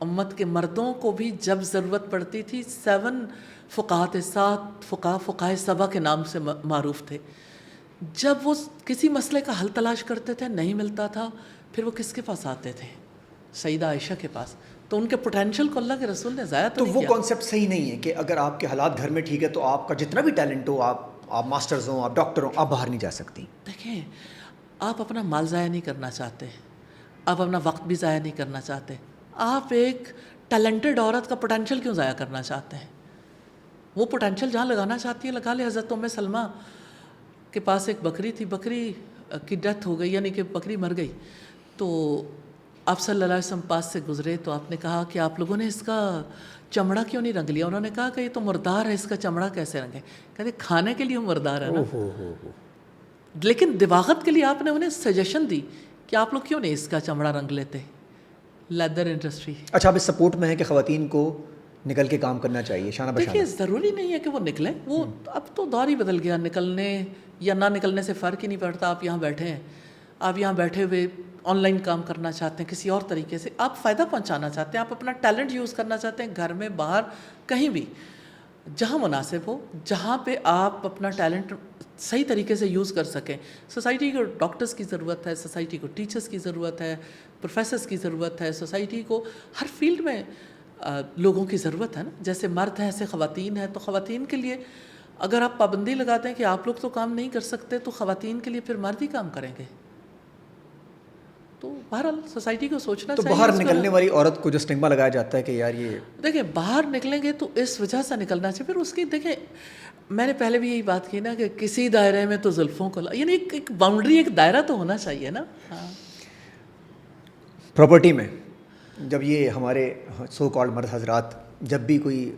Speaker 1: امت کے مردوں کو بھی جب ضرورت پڑتی تھی 7 فقہات 7 فقہ 7 کے نام سے معروف تھے. جب وہ کسی مسئلے کا حل تلاش کرتے تھے نہیں ملتا تھا, پھر وہ کس کے پاس آتے تھے؟ سیدہ عائشہ کے پاس. تو ان کے پوٹینشیل کو اللہ کے رسول نے ضائع تو نہیں کیا.
Speaker 2: وہ کانسیپٹ صحیح نہیں ہے کہ اگر آپ کے حالات گھر میں ٹھیک ہے تو آپ کا جتنا بھی ٹیلنٹ ہو, آپ ماسٹرز ہوں, آپ ڈاکٹر ہوں, آپ باہر نہیں جا سکتی.
Speaker 1: دیکھیں, آپ اپنا مال ضائع نہیں کرنا چاہتے, آپ اپنا وقت بھی ضائع نہیں کرنا چاہتے, آپ ایک ٹیلنٹڈ عورت کا پوٹینشیل کیوں ضائع کرنا چاہتے ہیں؟ وہ پوٹینشیل جہاں لگانا چاہتی ہے لگا لے. حضرت ام سلمہ کے پاس ایک بکری تھی, بکری کی ڈیتھ ہو گئی, یعنی کہ بکری مر گئی. تو آپ صلی اللہ علیہ وسلم پاس سے گزرے تو آپ نے کہا کہ آپ لوگوں نے اس کا چمڑا کیوں نہیں رنگ لیا؟ انہوں نے کہا کہ یہ تو مردار ہے, اس کا چمڑا کیسے رنگے؟ کہتے کھانے کے لیے مردار ہے نا, لیکن دماغت کے لیے آپ نے انہیں سجیشن دی کہ آپ لوگ کیوں نہیں اس کا چمڑا رنگ لیتے. Leather industry.
Speaker 2: اچھا, آپ اس سپورٹ میں ہے کہ خواتین کو نکل کے کام کرنا چاہیے شانہ بشانہ؟
Speaker 1: دیکھیے, ضروری نہیں ہے کہ وہ نکلیں, وہ اب تو دور ہی بدل گیا, نکلنے یا نہ نکلنے سے فرق ہی نہیں پڑتا. آپ یہاں بیٹھے ہیں, آپ یہاں بیٹھے ہوئے آن لائن کام کرنا چاہتے ہیں, کسی اور طریقے سے آپ فائدہ پہنچانا چاہتے ہیں, آپ اپنا ٹیلنٹ یوز کرنا چاہتے ہیں, گھر میں باہر کہیں بھی جہاں مناسب ہو, جہاں پہ آپ اپنا ٹیلنٹ صحیح طریقے سے یوز کر سکیں. سوسائٹی کو ڈاکٹرز کی ضرورت ہے, سوسائٹی کو ٹیچرز کی ضرورت ہے, پروفیسرز کی ضرورت ہے, سوسائٹی کو ہر فیلڈ میں لوگوں کی ضرورت ہے نا. جیسے مرد ہیں ایسے خواتین ہیں, تو خواتین کے لیے اگر آپ پابندی لگاتے ہیں کہ آپ لوگ تو کام نہیں کر سکتے, تو خواتین کے لیے پھر مرد ہی کام کریں گے. تو بہرحال سوسائٹی کو سوچنا چاہیے.
Speaker 2: تو باہر نکلنے والی عورت کو جو اسٹگما لگایا جاتا ہے کہ یار یہ
Speaker 1: دیکھیں باہر نکلیں گے تو اس وجہ سے نکلنا چاہیے. پھر اس کی دیکھیں, میں نے پہلے بھی یہی بات کی نا کہ کسی دائرے میں تو زلفوں کو یعنی ایک باؤنڈری, ایک دائرہ تو ہونا چاہیے نا. ہاں,
Speaker 2: پراپرٹی میں جب یہ ہمارے سو کالڈ مرد حضرات جب بھی کوئی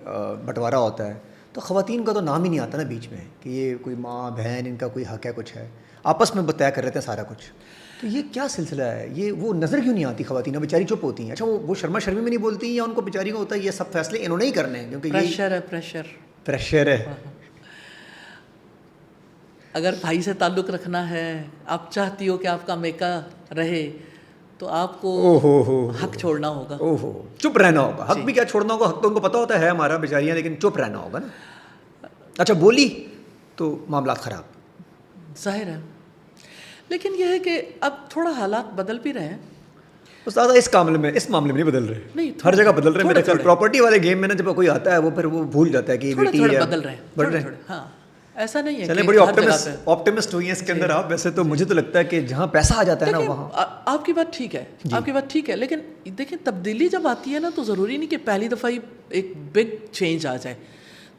Speaker 2: بٹوارا ہوتا ہے تو خواتین کا تو نام ہی نہیں آتا نا بیچ میں کہ یہ کوئی ماں بہن ان کا کوئی حق ہے, کچھ ہے, آپس میں طے کر رہتے ہیں سارا کچھ. تو یہ کیا سلسلہ ہے؟ یہ وہ نظر کیوں نہیں آتی خواتین؟ بیچاری چپ ہوتی ہیں. اچھا, وہ شرما شرمی میں نہیں بولتی ہیں, یا ان کو بیچاری کو ہوتا ہے یہ سب فیصلے انہوں نے ہی کرنے ہیں کیونکہ
Speaker 1: پریشر ہے,
Speaker 2: پریشر ہے.
Speaker 1: اگر بھائی سے تعلق رکھنا ہے, آپ چاہتی ہو کہ آپ کا میکا رہے, تو آپ کو حق چھوڑنا ہوگا.
Speaker 2: چپ رہنا ہوگا. حق بھی کیا چھوڑنا ہوگا, حق تو ان کو پتہ ہوتا ہے ہمارا بیچاریاں, لیکن چپ رہنا ہوگا نا. اچھا بولی تو معاملات خراب,
Speaker 1: ظاہر ہے. لیکن یہ ہے کہ اب تھوڑا حالات بدل بھی رہے ہیں.
Speaker 2: استاد اس معاملے میں نہیں بدل رہے,
Speaker 1: نہیں
Speaker 2: ہر جگہ بدل رہے ہیں میرے خیال. پراپرٹی والے گیم میں نا جب کوئی آتا ہے وہ پھر وہ بھول جاتا ہے کہ بیٹی ہے,
Speaker 1: بدل رہے ہیں. ہاں ایسا نہیں ہے.
Speaker 2: چلیں بڑی آپٹمسٹ ہوئی ہیں اس کے اندر آپ. ویسے تو مجھے تو لگتا ہے کہ جہاں پیسہ آ جاتا ہے نا وہاں.
Speaker 1: آپ کی بات ٹھیک ہے, آپ کی بات ٹھیک ہے, لیکن دیکھیں تبدیلی جب آتی ہے نا تو ضروری نہیں کہ پہلی دفعہ ہی ایک بگ چینج آ جائے.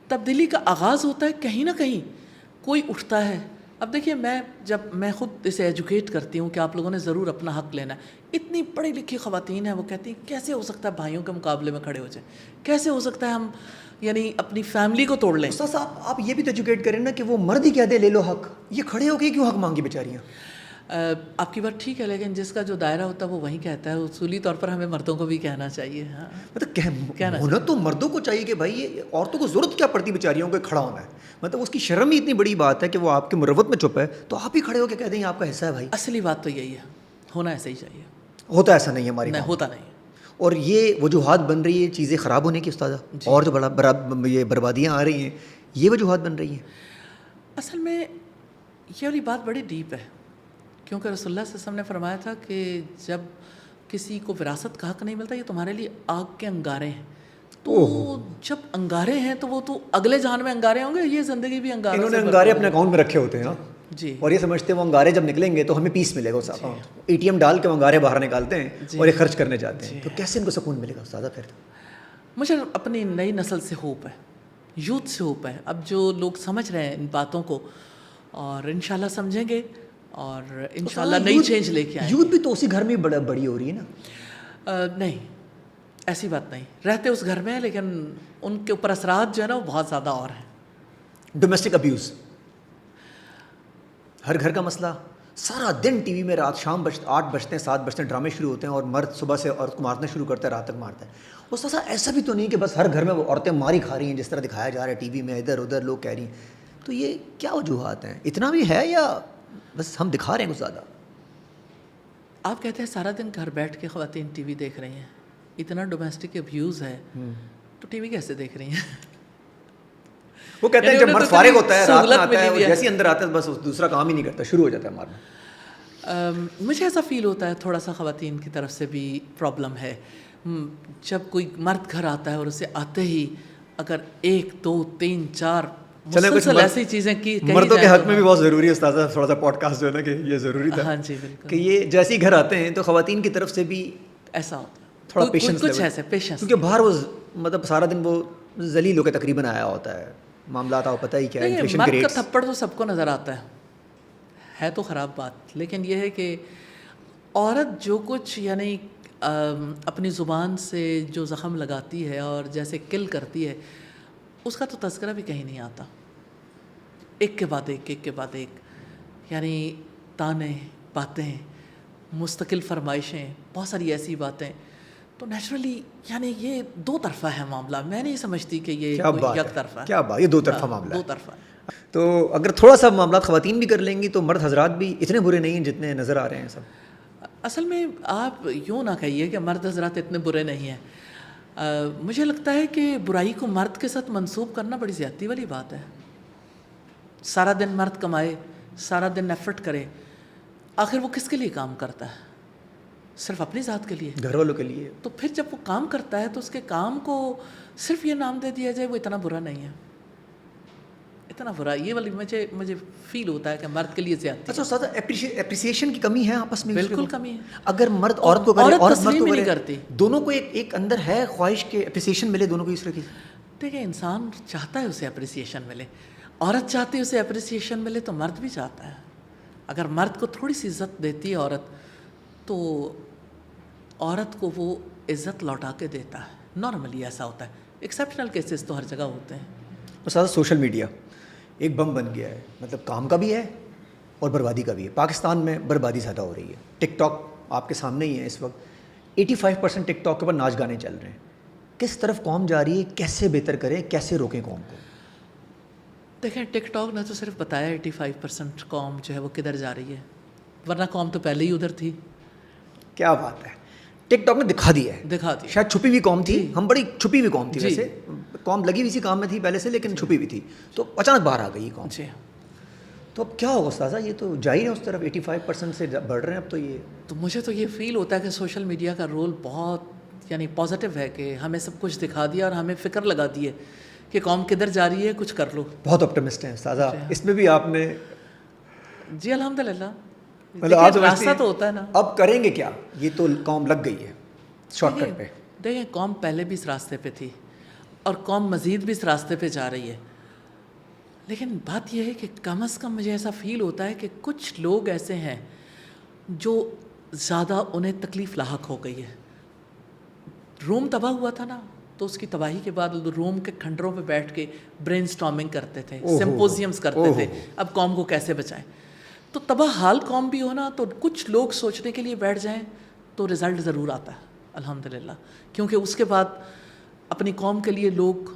Speaker 1: تبدیلی کا آغاز ہوتا ہے کہیں نہ کہیں, کوئی اٹھتا ہے. اب دیکھیے میں خود اسے ایجوکیٹ کرتی ہوں کہ آپ لوگوں نے ضرور اپنا حق لینا ہے. اتنی پڑھی لکھی خواتین ہیں, وہ کہتی ہیں کیسے ہو سکتا ہے بھائیوں کے مقابلے میں کھڑے ہو جائیں, کیسے ہو سکتا ہے ہم یعنی اپنی فیملی کو توڑ لیں.
Speaker 2: استاد صاحب آپ یہ بھی تو ایجوکیٹ کریں نا کہ وہ مرد ہی کہہ دے لے لو حق, یہ کھڑے ہو کے کیوں حق مانگی بیچاریاں.
Speaker 1: آپ کی بات ٹھیک ہے, لیکن جس کا جو دائرہ ہوتا ہے وہ وہیں کہتا ہے. اصولی طور پر ہمیں مردوں کو بھی کہنا چاہیے. ہاں
Speaker 2: مطلب ہونا تو مردوں کو چاہیے کہ بھائی یہ عورتوں کو ضرورت کیا پڑتی بیچاریوں کو کھڑا ہونا ہے. مطلب اس کی شرم ہی اتنی بڑی بات ہے کہ وہ آپ کے مروت میں چپ ہے تو آپ ہی کھڑے ہو کے کہہ دیں آپ کا حصہ ہے بھائی.
Speaker 1: اصلی بات تو یہی ہے, ہونا ایسا ہی چاہیے.
Speaker 2: ہوتا ایسا نہیں ہے ہماری,
Speaker 1: نہیں ہوتا نہیں.
Speaker 2: اور یہ وجوہات بن رہی ہے چیزیں خراب ہونے کی استاذہ, اور جو یہ بربادیاں آ رہی ہیں یہ وجوہات بن رہی ہیں.
Speaker 1: اصل میں یہ والی بات بڑی ڈیپ ہے, کیونکہ رسول اللہ صلی اللہ علیہ وسلم نے فرمایا تھا کہ جب کسی کو وراثت کا حق نہیں ملتا, یہ تمہارے لیے آگ کے انگارے ہیں. تو جب انگارے ہیں تو وہ تو اگلے جہان میں انگارے ہوں گے, یہ زندگی بھی انگاروں سے.
Speaker 2: انہوں نے انگارے اپنے اکاؤنٹ میں رکھے ہوتے ہیں
Speaker 1: جی,
Speaker 2: اور یہ سمجھتے ہیں وہ انگارے جب نکلیں گے تو ہمیں پیس ملے گا اس اکاؤنٹ. اے ٹی ایم ڈال کے وہ انگارے باہر نکالتے ہیں اور یہ خرچ کرنے جاتے ہیں. تو کیسے ان کو سکون ملے گا استاد. پھر
Speaker 1: مجھے اپنی نئی نسل سے ہوپ ہے, یوتھ سے ہوپ ہے. اب جو لوگ سمجھ رہے ہیں ان باتوں کو اور انشاءاللہ سمجھیں گے اور انشاءاللہ نئی چینج لے کے آئیں گے.
Speaker 2: یوتھ بھی تو اسی گھر میں بڑی ہو رہی ہے نا.
Speaker 1: نہیں ایسی بات نہیں, رہتے اس گھر میں ہیں لیکن ان کے اوپر اثرات جو ہے نا وہ بہت زیادہ اور ہیں.
Speaker 2: ڈومیسٹک ابیوز ہر گھر کا مسئلہ. سارا دن ٹی وی میں رات شام 8 بجتے ہیں 7 بجتے ہیں ڈرامے شروع ہوتے ہیں اور مرد صبح سے عورت کو مارنا شروع کرتا ہے, رات تک مارتا ہے. اس طرح ایسا بھی تو نہیں کہ بس ہر گھر میں وہ عورتیں ماری کھا رہی ہیں جس طرح دکھایا جا رہا ہے ٹی وی میں, ادھر ادھر لوگ کہہ رہی ہیں. تو یہ کیا وجوہات ہیں, اتنا بھی ہے یا بس ہم دکھا رہے ہیں کچھ زیادہ؟
Speaker 1: آپ کہتے ہیں سارا دن گھر بیٹھ کے خواتین ٹی وی دیکھ رہی ہیں, اتنا ڈومیسٹک ابیوز ہے تو ٹی وی کیسے دیکھ رہی ہیں؟
Speaker 2: وہ کہتے ہیں جب مرد فارغ ہوتا ہے رات میں آتا ہے, وہ جیسے اندر آتا ہے بس دوسرا کام ہی نہیں کرتا, شروع ہو جاتا ہے مارنا.
Speaker 1: مجھے ایسا فیل ہوتا ہے تھوڑا سا خواتین کی طرف سے بھی پرابلم ہے. جب کوئی مرد گھر آتا ہے اور اسے آتے ہی اگر 1 2 3 4 مسلسل ایسی چیزیں کی
Speaker 2: مردوں کے حق میں بھی بہت ضروری ہے استاذہ تھوڑا سا پوڈ کاسٹ جو ہے نا کہ یہ ضروری تھا.
Speaker 1: ہاں جی بالکل,
Speaker 2: کہ یہ جیسے ہی گھر آتے ہیں تو خواتین کی طرف سے بھی
Speaker 1: ایسا ہوتا ہے
Speaker 2: تھوڑا پیشنس,
Speaker 1: کچھ ایسے پیشنس,
Speaker 2: کیونکہ باہر وہ مطلب سارا دن وہ ذلیل ہو کے تقریباً آیا ہوتا ہے. معاملات آپ پتہ ہی کیا ہے, انفلیشن کے ریٹس.
Speaker 1: مرد کا تھپڑ تو سب کو نظر آتا ہے تو خراب بات, لیکن یہ ہے کہ عورت جو کچھ یعنی اپنی زبان سے جو زخم لگاتی ہے اور جیسے کل کرتی ہے اس کا تو تذکرہ بھی کہیں نہیں آتا. ایک کے بعد ایک یعنی تانے, باتیں, مستقل فرمائشیں, بہت ساری ایسی باتیں. تو نیچرلی یعنی یہ 2 طرفہ ہے معاملہ. میں نہیں سمجھتی کہ یہ یک طرفہ ہے.
Speaker 2: کیا بات, یہ 2 طرفہ معاملہ ہے.
Speaker 1: 2 طرفہ.
Speaker 2: تو اگر تھوڑا سا معاملات خواتین بھی کر لیں گی تو مرد حضرات بھی اتنے برے نہیں ہیں جتنے نظر آ رہے ہیں سب.
Speaker 1: اصل میں آپ یوں نہ کہیے کہ مرد حضرات اتنے برے نہیں ہیں. مجھے لگتا ہے کہ برائی کو مرد کے ساتھ منسوب کرنا بڑی زیادتی والی بات ہے. سارا دن مرد کمائے, سارا دن ایفرٹ کرے, آخر وہ کس کے لیے کام کرتا ہے؟ صرف اپنی ذات کے لیے,
Speaker 2: گھر والوں کے لیے.
Speaker 1: تو پھر جب وہ کام کرتا ہے تو اس کے کام کو صرف یہ نام دے دیا جائے وہ اتنا برا نہیں ہے. اتنا برا یہ والی مجھے فیل ہوتا ہے کہ مرد کے لیے زیادتی.
Speaker 2: اچھا استاد, اپریسیشن کی کمی ہے آپس میں؟
Speaker 1: بالکل کمی ہے.
Speaker 2: اگر مرد عورت کو کرے, عورت مرد کو
Speaker 1: نہیں کرتی,
Speaker 2: دونوں کو ایک اندر ہے خواہش کہ اپریسیشن ملے دونوں کو اس طرح کی.
Speaker 1: دیکھیں انسان چاہتا ہے اسے اپریسیشن ملے, عورت چاہتی ہے اسے اپریسیشن ملے تو مرد بھی چاہتا ہے. اگر مرد کو تھوڑی سی عزت دیتی ہے عورت تو عورت کو وہ عزت لوٹا کے دیتا ہے. نارملی ایسا ہوتا ہے, ایکسیپشنل کیسز تو ہر جگہ ہوتے ہیں.
Speaker 2: استاد سوشل میڈیا ایک بم بن گیا ہے, مطلب کام کا بھی ہے اور بربادی کا بھی ہے. پاکستان میں بربادی زیادہ ہو رہی ہے. ٹک ٹاک آپ کے سامنے ہی ہے اس وقت, 85% ٹک ٹاک کے اوپر ناچ گانے چل رہے ہیں. کس طرف قوم جا رہی ہے, کیسے بہتر کریں, کیسے روکیں قوم کو؟
Speaker 1: دیکھیں ٹک ٹاک نے تو صرف بتایا 85% قوم جو ہے وہ کدھر جا رہی ہے, ورنہ قوم تو پہلے ہی ادھر تھی.
Speaker 2: کیا بات ہے. ٹک ٹاک نے دکھا دیا ہے,
Speaker 1: دکھا دیا.
Speaker 2: شاید چھپی ہوئی قوم تھی, ہم بڑی چھپی ہوئی قوم تھی ویسے, قوم لگی ہوئی سی کام میں تھی پہلے سے, لیکن چھپی ہوئی تھی, تو اچانک باہر آ گئی یہ قوم.
Speaker 1: جی.
Speaker 2: تو اب کیا ہوگا استاذہ, یہ تو جا ہی رہے ہیں اس طرف, 85% سے بڑھ رہے ہیں اب تو یہ.
Speaker 1: تو مجھے تو یہ فیل ہوتا ہے کہ سوشل میڈیا کا رول بہت یعنی پازیٹیو ہے, کہ ہمیں سب کچھ دکھا دیا اور ہمیں فکر لگا دی ہے کہ قوم کدھر جا رہی ہے, کچھ کر لو.
Speaker 2: بہت آپٹمسٹ ہیں استاذہ, اس میں بھی آپ نے.
Speaker 1: جی الحمدللہ,
Speaker 2: راستہ
Speaker 1: تو ہوتا ہے نا.
Speaker 2: اب کریں گے کیا, یہ تو قوم لگ گئی ہے شارٹ کٹ پہ.
Speaker 1: دیکھیں قوم پہلے بھی اس راستے پہ تھی اور قوم مزید بھی اس راستے پہ جا رہی ہے, لیکن بات یہ ہے کہ کم از کم مجھے ایسا فیل ہوتا ہے کہ کچھ لوگ ایسے ہیں جو زیادہ انہیں تکلیف لاحق ہو گئی ہے. روم تباہ ہوا تھا نا, تو اس کی تباہی کے بعد روم کے کھنڈروں پہ بیٹھ کے برین سٹارمنگ کرتے تھے, سمپوزیمز کرتے تھے, اب قوم کو کیسے بچائیں. تو تباہ حال قوم بھی ہونا, تو کچھ لوگ سوچنے کے لیے بیٹھ جائیں تو رزلٹ ضرور آتا ہے الحمدللہ, کیونکہ اس کے بعد اپنی قوم کے لیے لوگ,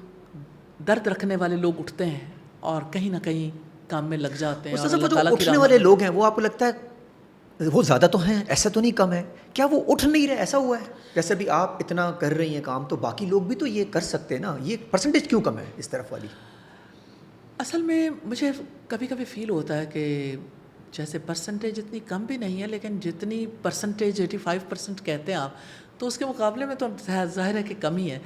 Speaker 1: درد رکھنے والے لوگ اٹھتے ہیں اور کہیں نہ کہیں کام میں لگ جاتے ہیں.
Speaker 2: اور جو اٹھنے والے لوگ ہیں وہ آپ کو لگتا ہے وہ زیادہ تو ہیں, ایسا تو نہیں کم ہے, کیا وہ اٹھ نہیں رہے, ایسا ہوا ہے جیسے ابھی آپ اتنا کر رہی ہیں کام, تو باقی لوگ بھی تو یہ کر سکتے ہیں نا, یہ پرسنٹیج کیوں کم ہے اس طرف والی؟
Speaker 1: اصل میں مجھے کبھی کبھی فیل ہوتا ہے کہ جیسے پرسنٹیج اتنی کم بھی نہیں ہے, لیکن جتنی پرسنٹیج 85% کہتے ہیں آپ, تو اس کے مقابلے میں تو ظاہر ہے کہ کم ہی ہے,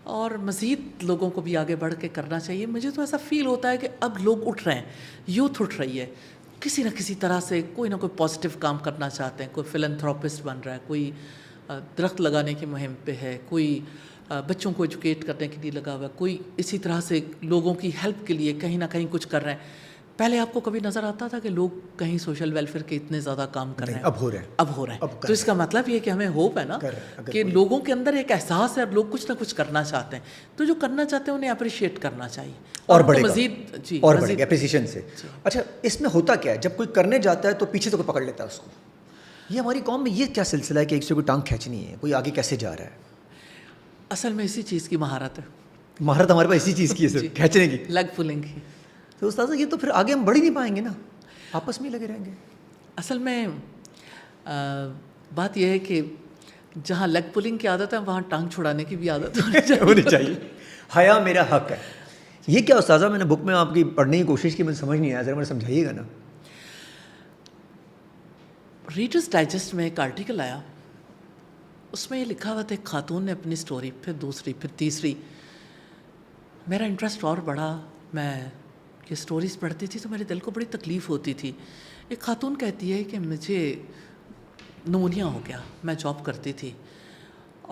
Speaker 1: اور مزید لوگوں کو بھی آگے بڑھ کے کرنا چاہیے. مجھے تو ایسا فیل ہوتا ہے کہ اب لوگ اٹھ رہے ہیں, یوتھ اٹھ رہی ہے, کسی نہ کسی طرح سے کوئی نہ کوئی پازیٹیو کام کرنا چاہتے ہیں. کوئی فلنتھراپسٹ بن رہا ہے, کوئی درخت لگانے کی مہم پہ ہے, کوئی بچوں کو ایجوکیٹ کرنے کے لیے لگا ہوا ہے, کوئی اسی طرح سے لوگوں کی ہیلپ کے لیے کہیں نہ کہیں کچھ کر رہے ہیں. پہلے آپ کو کبھی نظر آتا تھا کہ لوگ کہیں سوشل ویلفیئر کے اتنے زیادہ کام کر رہے ہیں؟
Speaker 2: اب ہو رہے ہیں.
Speaker 1: تو اس کا مطلب یہ کہ ہمیں ہوپ ہے نا, کہ لوگوں کے اندر ایک احساس ہے اور لوگ کچھ نہ کچھ کرنا چاہتے ہیں, تو جو کرنا چاہتے ہیں انہیں اپریشیٹ کرنا چاہیے
Speaker 2: اور بڑھے
Speaker 1: مزید. جی,
Speaker 2: اور بڑھے گا اپریسیشن سے. اچھا, اس میں ہوتا کیا ہے جب کوئی کرنے جاتا ہے تو پیچھے سے کوئی پکڑ لیتا ہے اس کو, یہ ہماری قوم میں یہ کیا سلسلہ ہے کہ ایک سے کوئی ٹانگ کھینچنی ہے, کوئی آگے کیسے جا رہا ہے؟
Speaker 1: اصل میں اسی چیز کی مہارت ہے.
Speaker 2: مہارت ہمارے پاس اسی چیز کی ہے, کھینچنے کی,
Speaker 1: لگ پلنگ کی.
Speaker 2: تو استاذہ یہ تو پھر آگے ہم بڑھ ہی نہیں پائیں گے نا, آپس میں ہی لگے رہیں گے.
Speaker 1: اصل میں بات یہ ہے کہ جہاں لیگ پولنگ کی عادت ہے وہاں ٹانگ چھڑانے کی بھی عادت
Speaker 2: ہونی چاہیے. حیا میرا حق ہے. یہ کیا استاذہ, میں نے بک میں آپ کی پڑھنے کی کوشش کی, مجھے سمجھ نہیں آیا, ذرا مجھے سمجھائیے گا نا.
Speaker 1: ریڈرز ڈائجسٹ میں ایک آرٹیکل آیا, اس میں یہ لکھا ہوا تھا ایک خاتون نے اپنی سٹوری, پھر دوسری, پھر تیسری. میرا انٹرسٹ اور بڑھا, میں یہ سٹوریز پڑھتی تھی تو میرے دل کو بڑی تکلیف ہوتی تھی. ایک خاتون کہتی ہے کہ مجھے نمونیا ہو گیا, میں جاب کرتی تھی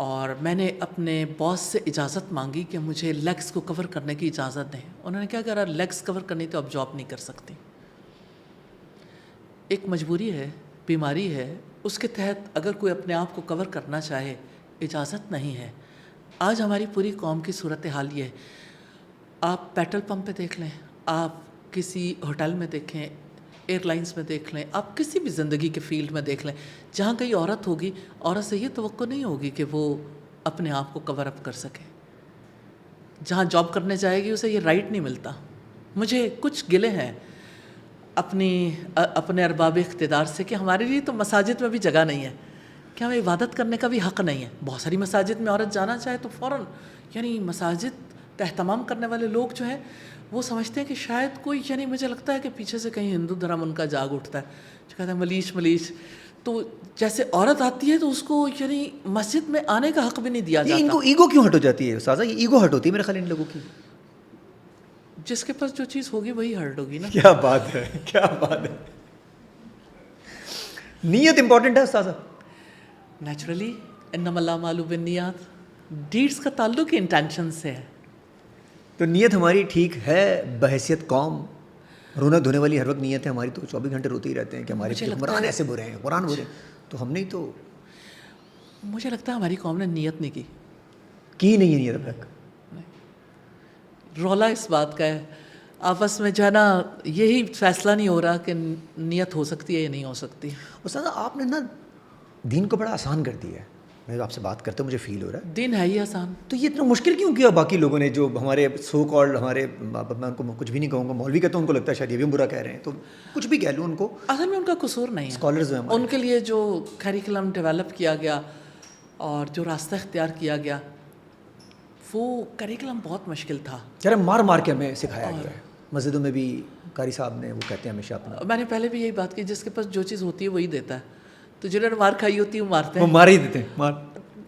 Speaker 1: اور میں نے اپنے باس سے اجازت مانگی کہ مجھے لیگس کو کور کرنے کی اجازت دیں. انہوں نے کیا کہا, اگر لیگس کور کرنی تو اب جاب نہیں کر سکتی. ایک مجبوری ہے, بیماری ہے, اس کے تحت اگر کوئی اپنے آپ کو کور کرنا چاہے, اجازت نہیں ہے. آج ہماری پوری قوم کی صورتحال یہ ہے. آپ پیٹرول پمپ پہ دیکھ لیں, آپ کسی ہوٹل میں دیکھیں, ایئر لائنس میں دیکھ لیں, آپ کسی بھی زندگی کے فیلڈ میں دیکھ لیں, جہاں کئی عورت ہوگی, عورت سے یہ توقع نہیں ہوگی کہ وہ اپنے آپ کو کور اپ کر سکے. جہاں جاب کرنے جائے گی اسے یہ رائٹ نہیں ملتا. مجھے کچھ گلے ہیں اپنے ارباب اقتدار سے کہ ہمارے لیے تو مساجد میں بھی جگہ نہیں ہے, کہ ہمیں عبادت کرنے کا بھی حق نہیں ہے. بہت ساری مساجد میں عورت جانا چاہے تو فوراً, یعنی مساجد کا اہتمام کرنے والے لوگ جو ہیں وہ سمجھتے ہیں کہ شاید کوئی, یعنی مجھے لگتا ہے کہ پیچھے سے کہیں ہندو دھرم ان کا جاگ اٹھتا ہے, جو کہتے ہیں ملیش. تو جیسے عورت آتی ہے تو اس کو یعنی مسجد میں آنے کا حق بھی نہیں دیا جاتا.
Speaker 2: ان کو ایگو کیوں ہٹ ہو جاتی ہے استاذہ, یہ ایگو ہٹ ہوتی ہے میرے خیال ان لوگوں کی.
Speaker 1: جس کے پاس جو چیز ہوگی وہی ہرٹ ہوگی نا.
Speaker 2: کیا بات ہے, کیا بات ہے. نیت امپورٹنٹ ہے استاذہ.
Speaker 1: نیچرلی انما الاعمال بالنیات, ڈیڈس کا تعلق ہی انٹینشن سے ہے.
Speaker 2: تو نیت ہماری ٹھیک ہے بحیثیت قوم, رونا دھونے والی ہر وقت نیت ہے ہماری, تو 24 گھنٹے روتے ہی رہتے ہیں کہ ہمارے حکمران ایسے برے ہیں, قرآن برے ہیں, تو ہم نہیں, تو
Speaker 1: مجھے لگتا ہے ہماری قوم نے نیت نہیں
Speaker 2: کی نہیں ہے نیت اب تک.
Speaker 1: رولا اس بات کا ہے, آپس میں جو ہے نا یہی فیصلہ نہیں ہو رہا کہ نیت ہو سکتی ہے یا نہیں ہو سکتی.
Speaker 2: استاد آپ نے نا دین کو بڑا آسان کر دیا ہے. میں آپ سے بات کرتے مجھے فیل ہو رہا ہے.
Speaker 1: دین ہے ہی آسان.
Speaker 2: تو یہ اتنا مشکل کیوں کیا باقی لوگوں نے جو ہمارے سو کالڈ ہمارے, میں ان کو کچھ بھی نہیں کہوں گا, مولوی کہتا ہوں, ان کو لگتا ہے شاید یہ بھی برا کہہ رہے ہیں, تو کچھ بھی کہہ لوں ان کو.
Speaker 1: اصل میں ان کا قصور نہیں ہے.
Speaker 2: اسکالرز ہیں
Speaker 1: ان کے لیے جو کریکولم ڈیولپ کیا گیا اور جو راستہ اختیار کیا گیا وہ کریکولم بہت مشکل تھا.
Speaker 2: یار مار مار کے ہمیں سکھایا گیا ہے. مسجدوں میں بھی قاری صاحب نے وہ کہتے ہیں ہمیشہ اپنا,
Speaker 1: میں نے پہلے بھی یہی بات کی, جس کے پاس جو چیز ہوتی ہے وہی دیتا ہے. تو جنہوں نے مار کھائی ہوتی ہے وہ مارتے ہیں,
Speaker 2: وہ مار ہی دیتے ہیں. مار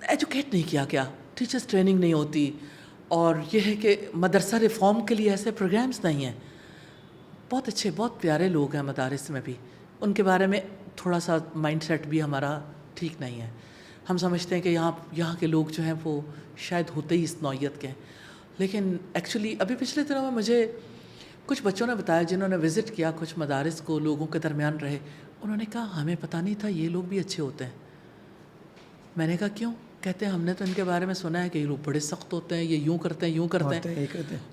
Speaker 1: ایجوکیٹ نہیں کیا گیا, ٹیچرس ٹریننگ نہیں ہوتی, اور یہ ہے کہ مدرسہ ریفارم کے لیے ایسے پروگرامز نہیں ہیں. بہت اچھے بہت پیارے لوگ ہیں مدارس میں بھی, ان کے بارے میں تھوڑا سا مائنڈ سیٹ بھی ہمارا ٹھیک نہیں ہے. ہم سمجھتے ہیں کہ یہاں کے لوگ جو ہیں وہ شاید ہوتے ہی اس نوعیت کے ہیں, لیکن ایکچولی ابھی پچھلے دنوں میں مجھے کچھ بچوں نے بتایا جنہوں نے وزٹ کیا کچھ مدارس کو, لوگوں کے درمیان رہے, انہوں نے کہا ہمیں پتہ نہیں تھا یہ لوگ بھی اچھے ہوتے ہیں. میں نے کہا کیوں؟ کہتے ہیں ہم نے تو ان کے بارے میں سنا ہے کہ یہ لوگ بڑے سخت ہوتے ہیں, یہ یوں کرتے ہیں یوں کرتے ہیں.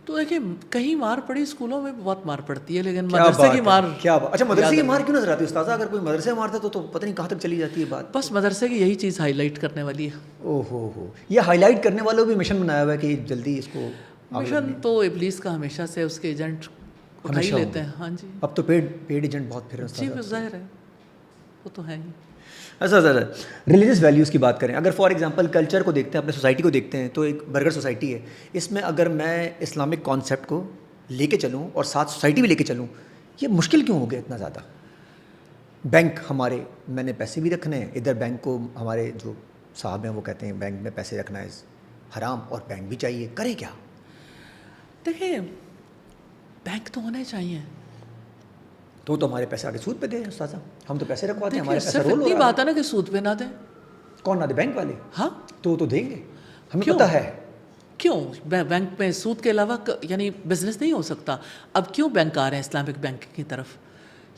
Speaker 1: تو دیکھیں کہیں مار پڑی, اسکولوں میں بہت مار پڑتی ہے, لیکن مدرسے کی مار
Speaker 2: کیا بات. اچھا مدرسے کی مار کیوں نظر آتی ہے استاذہ؟ اگر کوئی مدرسے میں مارتا تو پتہ نہیں کہاں تک چلی جاتی ہے بات.
Speaker 1: بس مدرسے کی یہی چیز ہائی لائٹ کرنے والی ہے.
Speaker 2: او ہو یہ ہائی لائٹ کرنے والوں بھی مشن بنایا ہوا ہے کہ جلدی اس کو.
Speaker 1: مشن تو ابلیس کا ہمیشہ سے, اس کے ایجنٹ اٹھا ہی لیتے ہیں. ہاں جی,
Speaker 2: اب تو پیڈ ایجنٹ بہت پھر
Speaker 1: جی ظاہر ہے, وہ تو ہے ہی.
Speaker 2: ایسا سر ریلیجیس ویلیوز کی بات کریں, اگر فار ایگزامپل کلچر کو دیکھتے ہیں, اپنے سوسائٹی کو دیکھتے ہیں, تو ایک برگر سوسائٹی ہے, اس میں اگر میں اسلامک کانسیپٹ کو لے کے چلوں اور ساتھ سوسائٹی بھی لے کے چلوں, یہ مشکل کیوں ہو گیا اتنا زیادہ؟ بینک ہمارے, میں نے پیسے بھی رکھنے ہیں ادھر, بینک کو ہمارے جو صاحب ہیں وہ کہتے ہیں بینک میں پیسے رکھنا ہے حرام, اور بینک بھی چاہیے, کرے کیا؟
Speaker 1: دیکھیں بینک تو ہونے چاہیے,
Speaker 2: تو ہمارے پیسے آگے سود پہ دیں استاذہ, ہم تو پیسے رکھواتے ہیں, ہمارے پیسے
Speaker 1: صرف
Speaker 2: رول ہو
Speaker 1: اتنی
Speaker 2: رہا
Speaker 1: بات ہے نا کہ سود پہ نہ دیں.
Speaker 2: کون نہ دے؟ بینک والے.
Speaker 1: ہاں
Speaker 2: تو دیں گے, ہمیں پتہ ہے.
Speaker 1: کیوں بینک میں سود کے علاوہ یعنی بزنس نہیں ہو سکتا؟ اب کیوں بینک آ رہے ہیں اسلامک بینکنگ کی طرف,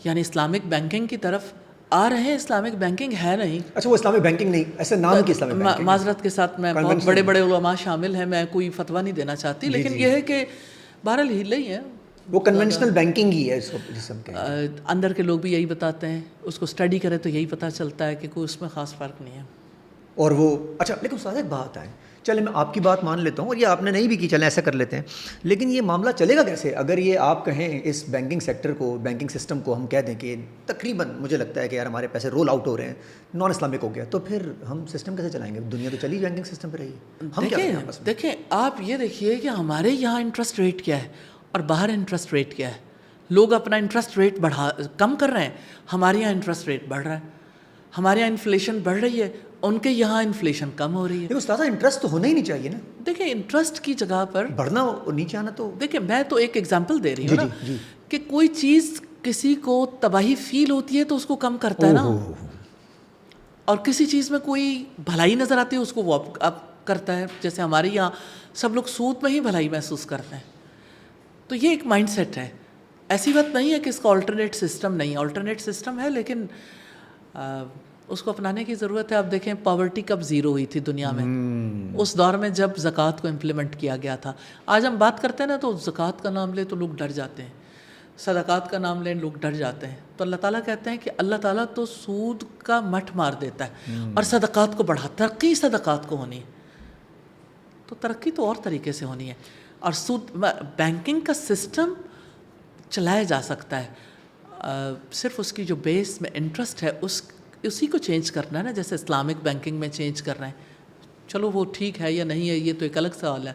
Speaker 1: یعنی اسلامک بینکنگ کی طرف آ رہے ہیں. اسلامک بینکنگ ہے نہیں.
Speaker 2: اچھا وہ اسلامک بینکنگ نہیں, ایسے نام کی اسلامک بینکنگ.
Speaker 1: معذرت کے ساتھ میں بہت بڑے بڑے علماء شامل ہیں, میں کوئی فتویٰ نہیں دینا چاہتی, لیکن یہ ہے کہ بہرحال ہیلے ہی ہے,
Speaker 2: وہ کنونشنل بینکنگ ہی ہے اس کو جس ہم کہیں.
Speaker 1: اندر کے لوگ بھی یہی بتاتے ہیں, اس کو اسٹڈی کرے تو یہی پتہ چلتا ہے کہ کوئی اس میں خاص فرق نہیں ہے.
Speaker 2: اور وہ اچھا, لیکن استاد ایک بات ہے, چلے میں آپ کی بات مان لیتا ہوں, اور یہ آپ نے نہیں بھی کی, چلیں ایسا کر لیتے ہیں, لیکن یہ معاملہ چلے گا کیسے اگر یہ آپ کہیں اس بینکنگ سیکٹر کو, بینکنگ سسٹم کو ہم کہہ دیں کہ تقریباً مجھے لگتا ہے کہ یار ہمارے پیسے رول آؤٹ ہو رہے ہیں, نان اسلامک ہو گیا, تو پھر ہم سسٹم کیسے چلائیں گے؟ دنیا تو چلی بینکنگ سسٹم پہ رہی ہے, ہم کیا کریں آپس میں؟
Speaker 1: دیکھیں آپ یہ دیکھیے کہ ہمارے یہاں انٹرسٹ ریٹ کیا ہے اور باہر انٹرسٹ ریٹ کیا ہے. لوگ اپنا انٹرسٹ ریٹ کم کر رہے ہیں, ہمارے یہاں انٹرسٹ ریٹ بڑھ رہا ہے. ہمارے یہاں انفلیشن بڑھ رہی ہے, ان کے یہاں انفلیشن کم ہو رہی ہے.
Speaker 2: لیکن استاد انٹرسٹ تو ہونا ہی نہیں چاہیے نا.
Speaker 1: دیکھیں انٹرسٹ کی جگہ پر
Speaker 2: بڑھنا اور نیچے آنا تو,
Speaker 1: دیکھیں میں تو ایک ایگزامپل دے رہی ہوں نا,
Speaker 2: جی
Speaker 1: کہ کوئی چیز کسی کو تباہی فیل ہوتی ہے تو اس کو کم کرتا ہے نا, اور کسی چیز میں کوئی بھلائی نظر آتی ہے اس کو وہ اب کرتا ہے. جیسے ہمارے یہاں سب لوگ سود میں ہی بھلائی محسوس کرتے ہیں. تو یہ ایک مائنڈ سیٹ ہے, ایسی بات نہیں ہے کہ اس کا آلٹرنیٹ سسٹم نہیں, آلٹرنیٹ سسٹم ہے, لیکن اس کو اپنانے کی ضرورت ہے. اب دیکھیں پاورٹی کب زیرو ہوئی تھی دنیا میں, اس دور میں جب زکوٰۃ کو امپلیمنٹ کیا گیا تھا. آج ہم بات کرتے ہیں نا تو زکوٰۃ کا نام لے تو لوگ ڈر جاتے ہیں, صدقات کا نام لیں لوگ ڈر جاتے ہیں. تو اللہ تعالیٰ کہتے ہیں کہ اللہ تعالیٰ تو سود کا مٹھ مار دیتا ہے اور صدقات کو بڑھا, ترقی صدقات کو ہونی ہے. تو ترقی تو اور طریقے سے ہونی ہے, اور سود بینکنگ کا سسٹم چلایا جا سکتا ہے, صرف اس کی جو بیس میں انٹرسٹ ہے اسی کو چینج کرنا ہے نا, جیسے اسلامک بینکنگ میں چینج کر رہے ہیں. چلو وہ ٹھیک ہے یا نہیں ہے یہ تو ایک الگ سوال ہے,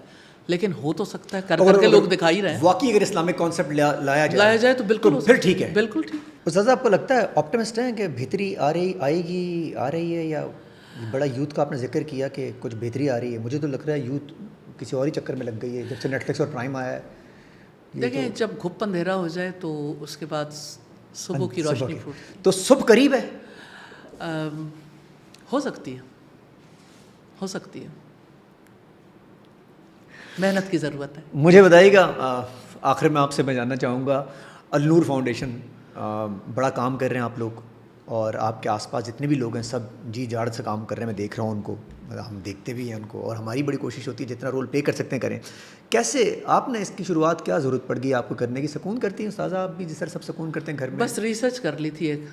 Speaker 1: لیکن ہو تو سکتا ہے, کر کے لوگ دکھا ہی رہے ہیں.
Speaker 2: واقعی اگر اسلامک کانسیپٹ لایا
Speaker 1: جائے تو بالکل
Speaker 2: پھر ٹھیک ہے,
Speaker 1: بالکل ٹھیک.
Speaker 2: استاد آپ کو لگتا ہے آپٹمسٹ ہیں کہ بہتری آ رہی ہے, یا بڑا یوتھ کا آپ نے ذکر کیا کہ کچھ بہتری آ رہی ہے؟ مجھے تو لگ رہا ہے یوتھ کسی اور ہی چکر میں لگ گئی ہے جب سے نیٹ فلکس اور پرائم آیا ہے.
Speaker 1: دیکھیں جب گھپ اندھیرا ہو جائے تو اس کے بعد صبح کی روشنی پھوٹ,
Speaker 2: تو صبح قریب ہے,
Speaker 1: ہو سکتی ہے, محنت کی ضرورت ہے.
Speaker 2: مجھے بتائیے گا آخر میں آپ سے میں جاننا چاہوں گا, النور فاؤنڈیشن بڑا کام کر رہے ہیں آپ لوگ, اور آپ کے آس پاس جتنے بھی لوگ ہیں سب جی جاڑ سے کام کر رہے ہیں, میں دیکھ رہا ہوں ان کو, ہم دیکھتے بھی ہیں ان کو, اور ہماری بڑی کوشش ہوتی ہے جتنا رول پلے کر سکتے ہیں کریں. کیسے آپ نے اس کی شروعات, کیا ضرورت پڑ گئی آپ کو کرنے کی؟ سکون کرتی ہیں استاذہ آپ بھی جس طرح سب سکون کرتے ہیں گھر میں؟
Speaker 1: بس ریسرچ کر لی تھی ایک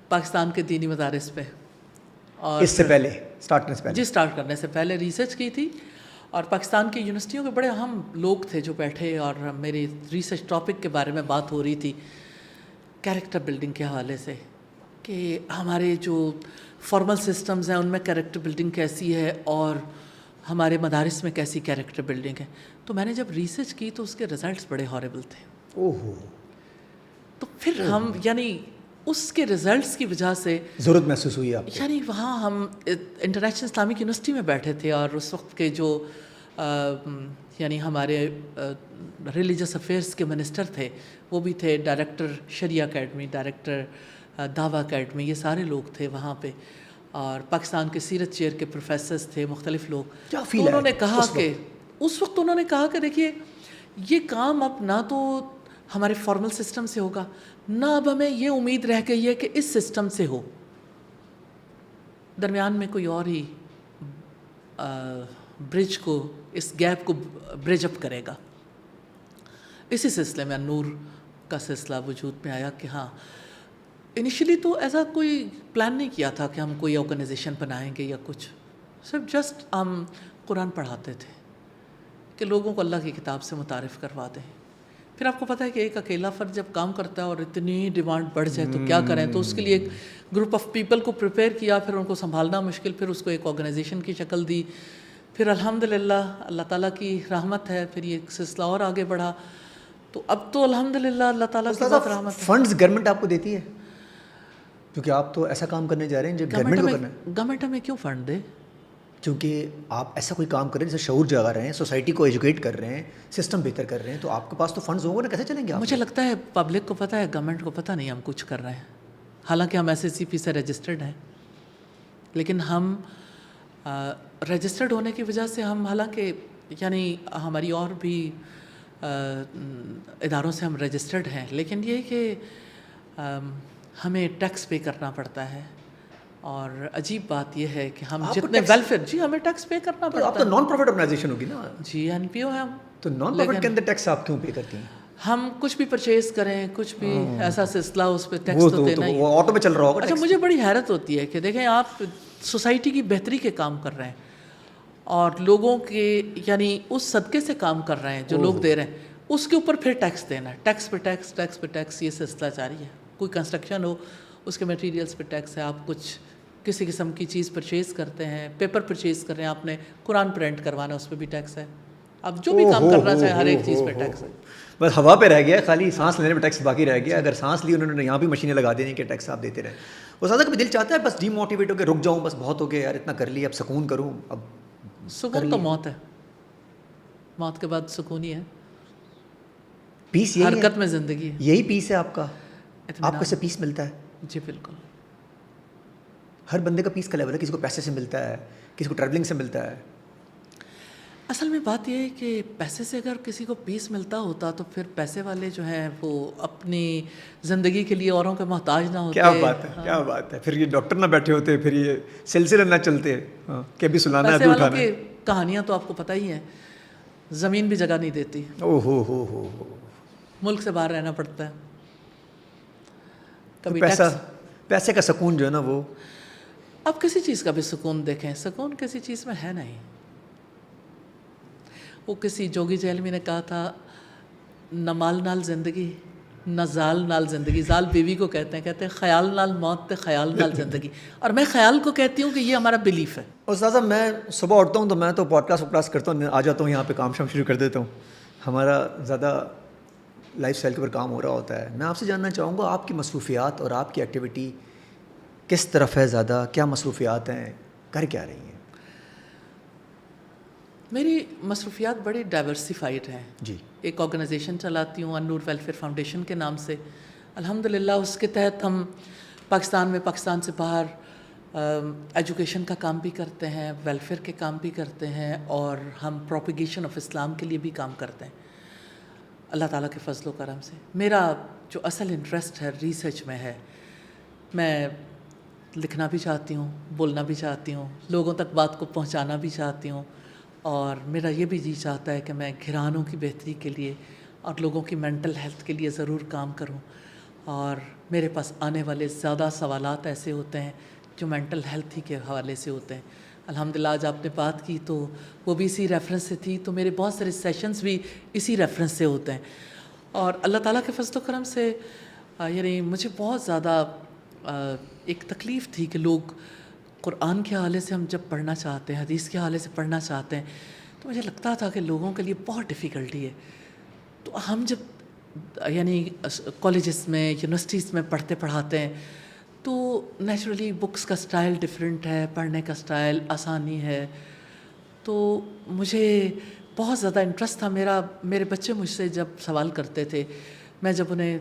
Speaker 1: پاکستان کے دینی مدارس پہ, اور
Speaker 2: اس سے پہلے اسٹارٹ کرنے سے پہلے؟
Speaker 1: جی اسٹارٹ کرنے سے پہلے ریسرچ کی تھی، اور پاکستان کی یونیورسٹیوں کے بڑے اہم لوگ تھے جو بیٹھے اور میری ریسرچ ٹاپک کے بارے میں بات ہو رہی تھی کیریکٹر بلڈنگ کے حوالے سے، کہ ہمارے جو فارمل سسٹمز ہیں ان میں کیریکٹر بلڈنگ کیسی ہے اور ہمارے مدارس میں کیسی کیریکٹر بلڈنگ ہے. تو میں نے جب ریسرچ کی تو اس کے رزلٹس بڑے ہاربل تھے.
Speaker 2: اوہو.
Speaker 1: تو پھر ہم یعنی اس کے رزلٹس کی وجہ سے
Speaker 2: ضرورت محسوس ہوئی آپ کو؟
Speaker 1: یعنی وہاں ہم انٹرنیشنل اسلامک یونیورسٹی میں بیٹھے تھے اور اس وقت کے جو یعنی ہمارے ریلیجس افیئرس کے منسٹر تھے وہ بھی تھے، ڈائریکٹر شریعہ اکیڈمی، ڈائریکٹر دعویٰ اکیڈمی، یہ سارے لوگ تھے وہاں پہ، اور پاکستان کے سیرت چیئر کے پروفیسرز تھے، مختلف لوگ.
Speaker 2: کیا
Speaker 1: تو
Speaker 2: فیل
Speaker 1: انہوں نے کہا کہ اس وقت انہوں نے کہا کہ دیکھیے یہ کام اب نہ تو ہمارے فارمل سسٹم سے ہوگا، نہ اب ہمیں یہ امید رہ گئی ہے کہ اس سسٹم سے ہو، درمیان میں کوئی اور ہی برج کو، اس گیپ کو برج اپ کرے گا. اسی سلسلے میں نور کا سلسلہ وجود میں آیا کہ ہاں انیشلی تو ایسا کوئی پلان نہیں کیا تھا کہ ہم کوئی آرگنائزیشن بنائیں گے یا کچھ، صرف جسٹ ہم قرآن پڑھاتے تھے کہ لوگوں کو اللہ کی کتاب سے متعارف کروا دیں. پھر آپ کو پتہ ہے کہ ایک اکیلا فرد جب کام کرتا ہے اور اتنی ڈیمانڈ بڑھ جائے تو کیا کریں، تو اس کے لیے ایک گروپ آف پیپل کو پریپیئر کیا، پھر ان کو سنبھالنا مشکل، پھر اس کو ایک آرگنائزیشن کی شکل دی، پھر الحمدللہ اللہ تعالیٰ کی رحمت ہے پھر یہ سلسلہ اور آگے بڑھا. تو اب تو الحمدللہ اللہ تعالیٰ کی بہت رحمت ہے.
Speaker 2: فنڈز گورنمنٹ آپ کو دیتی ہے؟ کیونکہ آپ تو ایسا کام کرنے جا رہے ہیں جو گورنمنٹ کو کرنا ہے.
Speaker 1: گورنمنٹ ہمیں کیوں فنڈ دے؟
Speaker 2: کیونکہ آپ ایسا کوئی کام کر رہے ہیں جیسے شعور جگا رہے ہیں، سوسائٹی کو ایجوکیٹ کر رہے ہیں، سسٹم بہتر کر رہے ہیں، تو آپ کے پاس تو فنڈز ہوں گے نا، کیسے چلیں گے آپ؟
Speaker 1: مجھے لگتا ہے پبلک کو پتہ ہے، گورنمنٹ کو پتہ نہیں ہم کچھ کر رہے ہیں، حالانکہ ہم SSCP سے رجسٹرڈ ہیں، لیکن ہم رجسٹرڈ ہونے کی وجہ سے ہم حالانکہ یعنی ہماری اور بھی اداروں سے ہم رجسٹرڈ ہیں، لیکن یہ کہ ہمیں ٹیکس پے کرنا پڑتا ہے. اور عجیب بات یہ ہے کہ ہم جتنے ویلفیئر، جی ہمیں ٹیکس پے کرنا پڑتا ہے.
Speaker 2: آپ تو نان پروفٹ آرگنائزیشن ہوگی نا؟
Speaker 1: جی NPO ہے ہم.
Speaker 2: تو نان پروفٹ کے اندر ٹیکس آپ کیوں پے کرتی ہیں؟
Speaker 1: ہم کچھ بھی پرچیز کریں، کچھ بھی ایسا سلسلہ، اس پہ ٹیکس تو دینا ہی.
Speaker 2: وہ آٹو میں چل رہا ہوگا.
Speaker 1: اچھا مجھے بڑی حیرت ہوتی ہے کہ دیکھیں آپ سوسائٹی کی بہتری کے کام کر رہے ہیں اور لوگوں کے یعنی اس صدقے سے کام کر رہے ہیں جو لوگ دے رہے ہیں، اس کے اوپر پھر ٹیکس دینا ہے، ٹیکس پہ ٹیکس، ٹیکس پہ ٹیکس، یہ سلسلہ جاری ہے. کوئی کنسٹرکشن ہو اس کے میٹیریلز پہ ٹیکس ہے، آپ کچھ کسی قسم کی چیز پرچیز کرتے ہیں، پیپر پرچیز کر رہے ہیں، آپ نے قرآن پرنٹ کروانا اس پہ بھی ٹیکس ہے. اب جو بھی کام کرنا چاہے ہر ایک چیز پہ ٹیکس ہے.
Speaker 2: بس ہوا پہ رہ گیا، خالی سانس لینے میں ٹیکس باقی رہ گیا. اگر سانس لی انہوں نے یہاں بھی مشینیں لگا دینی کہ ٹیکس آپ دیتے رہیں. وہ زیادہ کبھی دل چاہتا ہے بس ڈی موٹیویٹ ہو کے رک جاؤں، بس بہت ہو گیا یار، اتنا کر لیا، اب سکون کروں. اب
Speaker 1: سکون تو موت ہے، موت کے بعد سکون ہی ہے.
Speaker 2: پیس یہی
Speaker 1: حرکت میں زندگی ہے.
Speaker 2: یہی پیس ہے آپ کا. آپ کو اس سے پیس ملتا ہے؟
Speaker 1: جی بالکل.
Speaker 2: ہر بندے کا پیس کا لیول ہے، کسی کو پیسے سے ملتا ہے، کسی کو ٹریولنگ سے ملتا ہے.
Speaker 1: اصل میں بات یہ ہے کہ پیسے سے اگر کسی کو پیس ملتا ہوتا تو پھر پیسے والے جو ہیں وہ اپنی زندگی کے لیے اوروں کے محتاج نہ ہوتے.
Speaker 2: کیا بات ہے، کیا بات ہے. پھر یہ ڈاکٹر نہ بیٹھے ہوتے، پھر یہ سلسلے نہ چلتے کہ ابھی سلانا ہے، ابھی اٹھانا ہے.
Speaker 1: کی کہانیاں تو آپ کو پتہ ہی ہیں، زمین بھی جگہ نہیں دیتی.
Speaker 2: او ہو
Speaker 1: ملک سے باہر رہنا پڑتا ہے. کبھی
Speaker 2: پیسے کا سکون جو ہے نا، وہ
Speaker 1: اب کسی چیز کا بھی سکون دیکھیں، سکون کسی چیز میں ہے نہیں. وہ کسی جوگی جیلمی نے کہا تھا، نہ مال نال زندگی، نہ زال نال زندگی. زال بیوی کو کہتے ہیں خیال نال موت تے خیال نال زندگی. اور میں خیال کو کہتی ہوں کہ یہ ہمارا بلیف ہے.
Speaker 2: استاذہ میں صبح اٹھتا ہوں تو میں تو پوڈ کاسٹ کرتا ہوں، آ جاتا ہوں یہاں پہ کام شام شروع کر دیتا ہوں. ہمارا زیادہ لائف اسٹائل کے اوپر کام ہو رہا ہوتا ہے. میں آپ سے جاننا چاہوں گا آپ کی مصروفیات اور آپ کی ایکٹیویٹی کس طرف ہے زیادہ؟ کیا مصروفیات ہیں؟ کر کیا رہی ہیں؟
Speaker 1: میری مصروفیات بڑی ڈائیورسیفائڈ ہیں.
Speaker 2: جی.
Speaker 1: ایک آرگنائزیشن چلاتی ہوں النور ویلفیئر فاؤنڈیشن کے نام سے. الحمدللہ اس کے تحت ہم پاکستان میں، پاکستان سے باہر ایجوکیشن کا کام بھی کرتے ہیں، ویلفیئر کے کام بھی کرتے ہیں، اور ہم پروپیگیشن آف اسلام کے لیے بھی کام کرتے ہیں اللہ تعالیٰ کے فضل و کرم سے. میرا جو اصل انٹرسٹ ہے ریسرچ میں ہے. میں لکھنا بھی چاہتی ہوں، بولنا بھی چاہتی ہوں، لوگوں تک بات کو پہنچانا بھی چاہتی ہوں، اور میرا یہ بھی جی چاہتا ہے کہ میں گھرانوں کی بہتری کے لیے اور لوگوں کی مینٹل ہیلتھ کے لیے ضرور کام کروں. اور میرے پاس آنے والے زیادہ سوالات ایسے ہوتے ہیں جو مینٹل ہیلتھ ہی کے حوالے سے ہوتے ہیں. الحمدللہ آج آپ نے بات کی تو وہ بھی اسی ریفرنس سے تھی، تو میرے بہت سارے سیشنز بھی اسی ریفرنس سے ہوتے ہیں. اور اللہ تعالیٰ کے فضل و کرم سے یعنی مجھے بہت زیادہ ایک تکلیف تھی کہ لوگ قرآن کے حوالے سے ہم جب پڑھنا چاہتے ہیں، حدیث کے حوالے سے پڑھنا چاہتے ہیں، تو مجھے لگتا تھا کہ لوگوں کے لیے بہت ڈیفیکلٹی ہے. تو ہم جب یعنی کالجز میں یونیورسٹیز میں پڑھتے پڑھاتے ہیں تو نیچرلی بکس کا سٹائل ڈیفرنٹ ہے، پڑھنے کا سٹائل آسانی ہے. تو مجھے بہت زیادہ انٹرسٹ تھا. میرے بچے مجھ سے جب سوال کرتے تھے، میں جب انہیں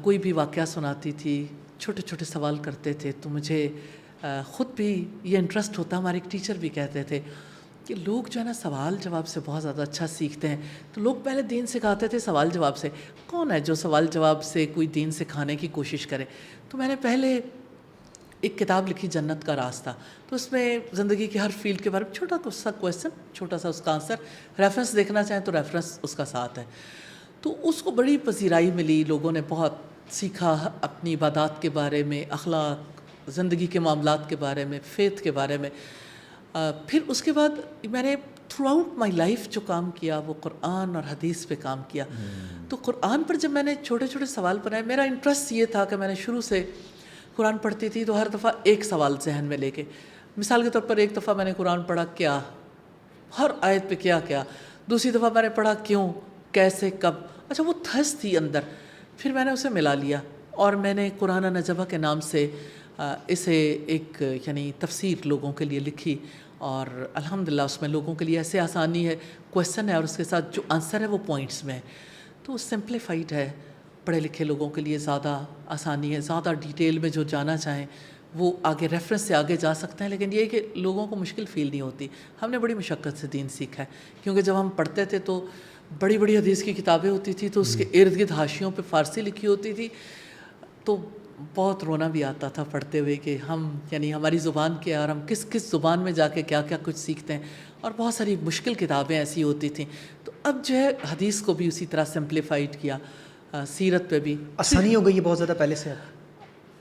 Speaker 1: کوئی بھی واقعہ سناتی تھی، چھوٹے چھوٹے سوال کرتے تھے، تو مجھے خود بھی یہ انٹرسٹ ہوتا. ہمارے ایک ٹیچر بھی کہتے تھے کہ لوگ جو ہے نا سوال جواب سے بہت زیادہ اچھا سیکھتے ہیں. تو لوگ پہلے دین سکھاتے تھے سوال جواب سے. کون ہے جو سوال جواب سے کوئی دین سکھانے کی کوشش کرے؟ تو میں نے پہلے ایک کتاب لکھی جنت کا راستہ. تو اس میں زندگی کے ہر فیلڈ کے بارے میں چھوٹا سا کویسچن، چھوٹا سا اس کا آنسر، ریفرنس دیکھنا چاہیں تو ریفرنس اس کا ساتھ ہے. تو اس کو بڑی پذیرائی ملی، لوگوں نے بہت سیکھا اپنی عبادات کے بارے میں، اخلاق، زندگی کے معاملات کے بارے میں، فیتھ کے بارے میں. پھر اس کے بعد میں نے تھرو آؤٹ مائی لائف جو کام کیا وہ قرآن اور حدیث پہ کام کیا. تو قرآن پر جب میں نے چھوٹے چھوٹے سوال بنائے، میرا انٹرسٹ یہ تھا کہ میں نے شروع سے قرآن پڑھتی تھی تو ہر دفعہ ایک سوال ذہن میں لے کے، مثال کے طور پر ایک دفعہ میں نے قرآن پڑھا کیا، ہر آیت پہ کیا کیا. دوسری دفعہ میں نے پڑھا کیوں، کیسے، کب. اچھا وہ تھس تھی اندر، پھر میں نے اسے ملا لیا اور میں نے قرآن نجبہ کے نام سے اسے ایک یعنی تفسیر لوگوں کے لیے لکھی. اور الحمدللہ اس میں لوگوں کے لیے ایسے آسانی ہے، کویسچن ہے اور اس کے ساتھ جو آنسر ہے وہ پوائنٹس میں ہے. تو سمپلیفائڈ ہے، پڑھے لکھے لوگوں کے لیے زیادہ آسانی ہے. زیادہ ڈیٹیل میں جو جانا چاہیں وہ آگے ریفرنس سے آگے جا سکتے ہیں. لیکن یہ کہ لوگوں کو مشکل فیل نہیں ہوتی. ہم نے بڑی مشقت سے دین سیکھا ہے، کیونکہ جب ہم پڑھتے تھے تو بڑی بڑی حدیث کی کتابیں ہوتی تھی تو اس کے ارد گرد حاشیوں پہ فارسی لکھی ہوتی تھی. تو بہت رونا بھی آتا تھا پڑھتے ہوئے کہ ہم یعنی ہماری زبان کیا اور ہم کس کس زبان میں جا کے کیا کیا کچھ سیکھتے ہیں. اور بہت ساری مشکل کتابیں ایسی ہوتی تھیں. تو اب جو ہے حدیث کو بھی اسی طرح سمپلیفائڈ کیا، سیرت پہ بھی
Speaker 2: آسانی ہو گئی ہے بہت زیادہ پہلے سے.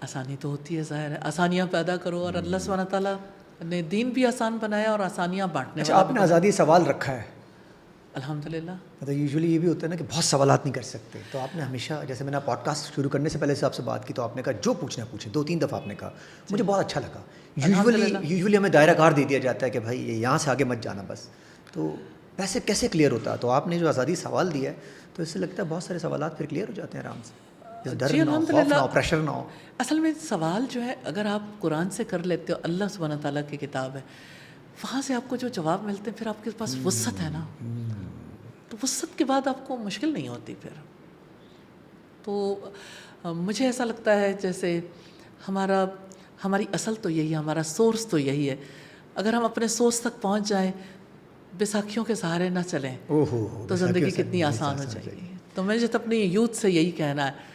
Speaker 1: آسانی تو ہوتی ہے، ظاہر ہے آسانیاں پیدا کرو اور اللہ سبحانہ تعالیٰ نے دین بھی آسان بنایا اور آسانیاں بانٹنے
Speaker 2: اچھا
Speaker 1: والا
Speaker 2: آپ نے آزادی سوال رکھا ہے؟
Speaker 1: الحمدللہ.
Speaker 2: مطلب یوزلی یہ بھی ہوتا ہے نا کہ بہت سوالات نہیں کر سکتے، تو آپ نے ہمیشہ، جیسے میں نے پوڈ کاسٹ شروع کرنے سے پہلے سے آپ سے بات کی تو آپ نے کہا جو پوچھنا پوچھیں. 2-3 دفعہ آپ نے کہا، مجھے بہت اچھا لگا. یوزلی ہمیں دائرہ کار دے دیا جاتا ہے کہ بھائی یہاں سے آگے مت جانا بس. تو ویسے کیسے کلیئر ہوتا؟ تو آپ نے جو آزادی سوال دیا ہے تو اس سے لگتا ہے بہت سارے سوالات پھر کلیئر ہو جاتے ہیں آرام سے. ڈر نہ ہو، خوف نہ ہو، پریشر نہ ہو.
Speaker 1: اصل میں سوال جو ہے اگر آپ قرآن سے کر لیتے ہو، اللہ سبحانہ تعالیٰ کی کتاب ہے، وہاں سے آپ کو جو جواب ملتے ہیں پھر آپ کے پاس وسعت ہے نا، تو وسعت کے بعد آپ کو مشکل نہیں ہوتی پھر. تو مجھے ایسا لگتا ہے جیسے ہماری اصل تو یہی ہے، ہمارا سورس تو یہی ہے. اگر ہم اپنے سورس تک پہنچ جائیں، بیساکھیوں کے سہارے نہ چلیں، تو زندگی کتنی آسان ہو جائے گی. تو مجھے تو اپنی یوتھ سے یہی کہنا ہے،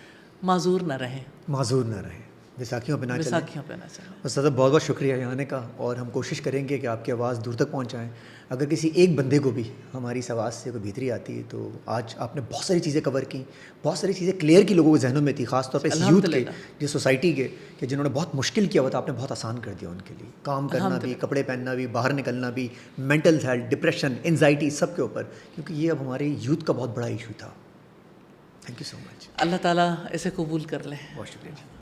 Speaker 1: معذور نہ رہیں،
Speaker 2: معذور نہ رہیں، بیساکھیوں پہ نہ چلیں.
Speaker 1: بیساکھیوں پہ نہ چلیں.
Speaker 2: استاد بہت بہت شکریہ یہاں آنے کا، اور ہم کوشش کریں گے کہ آپ کی آواز دور تک پہنچائیں. اگر کسی ایک بندے کو بھی ہماری اس آواز سے کوئی بہتری آتی ہے تو آج آپ نے بہت ساری چیزیں کور کی، بہت ساری چیزیں کلیئر کی لوگوں کے ذہنوں میں تھی، خاص طور پہ اس یوتھ کے، جس سوسائٹی کے کہ جنہوں نے بہت مشکل کیا ہوا تھا، آپ نے بہت آسان کر دیا ان کے لیے. کام کرنا بھی، کپڑے پہننا بھی، باہر نکلنا بھی، مینٹل ہیلتھ، ڈپریشن، انزائٹی، سب کے اوپر، کیونکہ یہ اب ہمارے یوتھ کا بہت بڑا ایشو تھا. تھینک یو سو مچ.
Speaker 1: اللہ تعالیٰ اسے قبول کر لے.
Speaker 2: بہت شکریہ.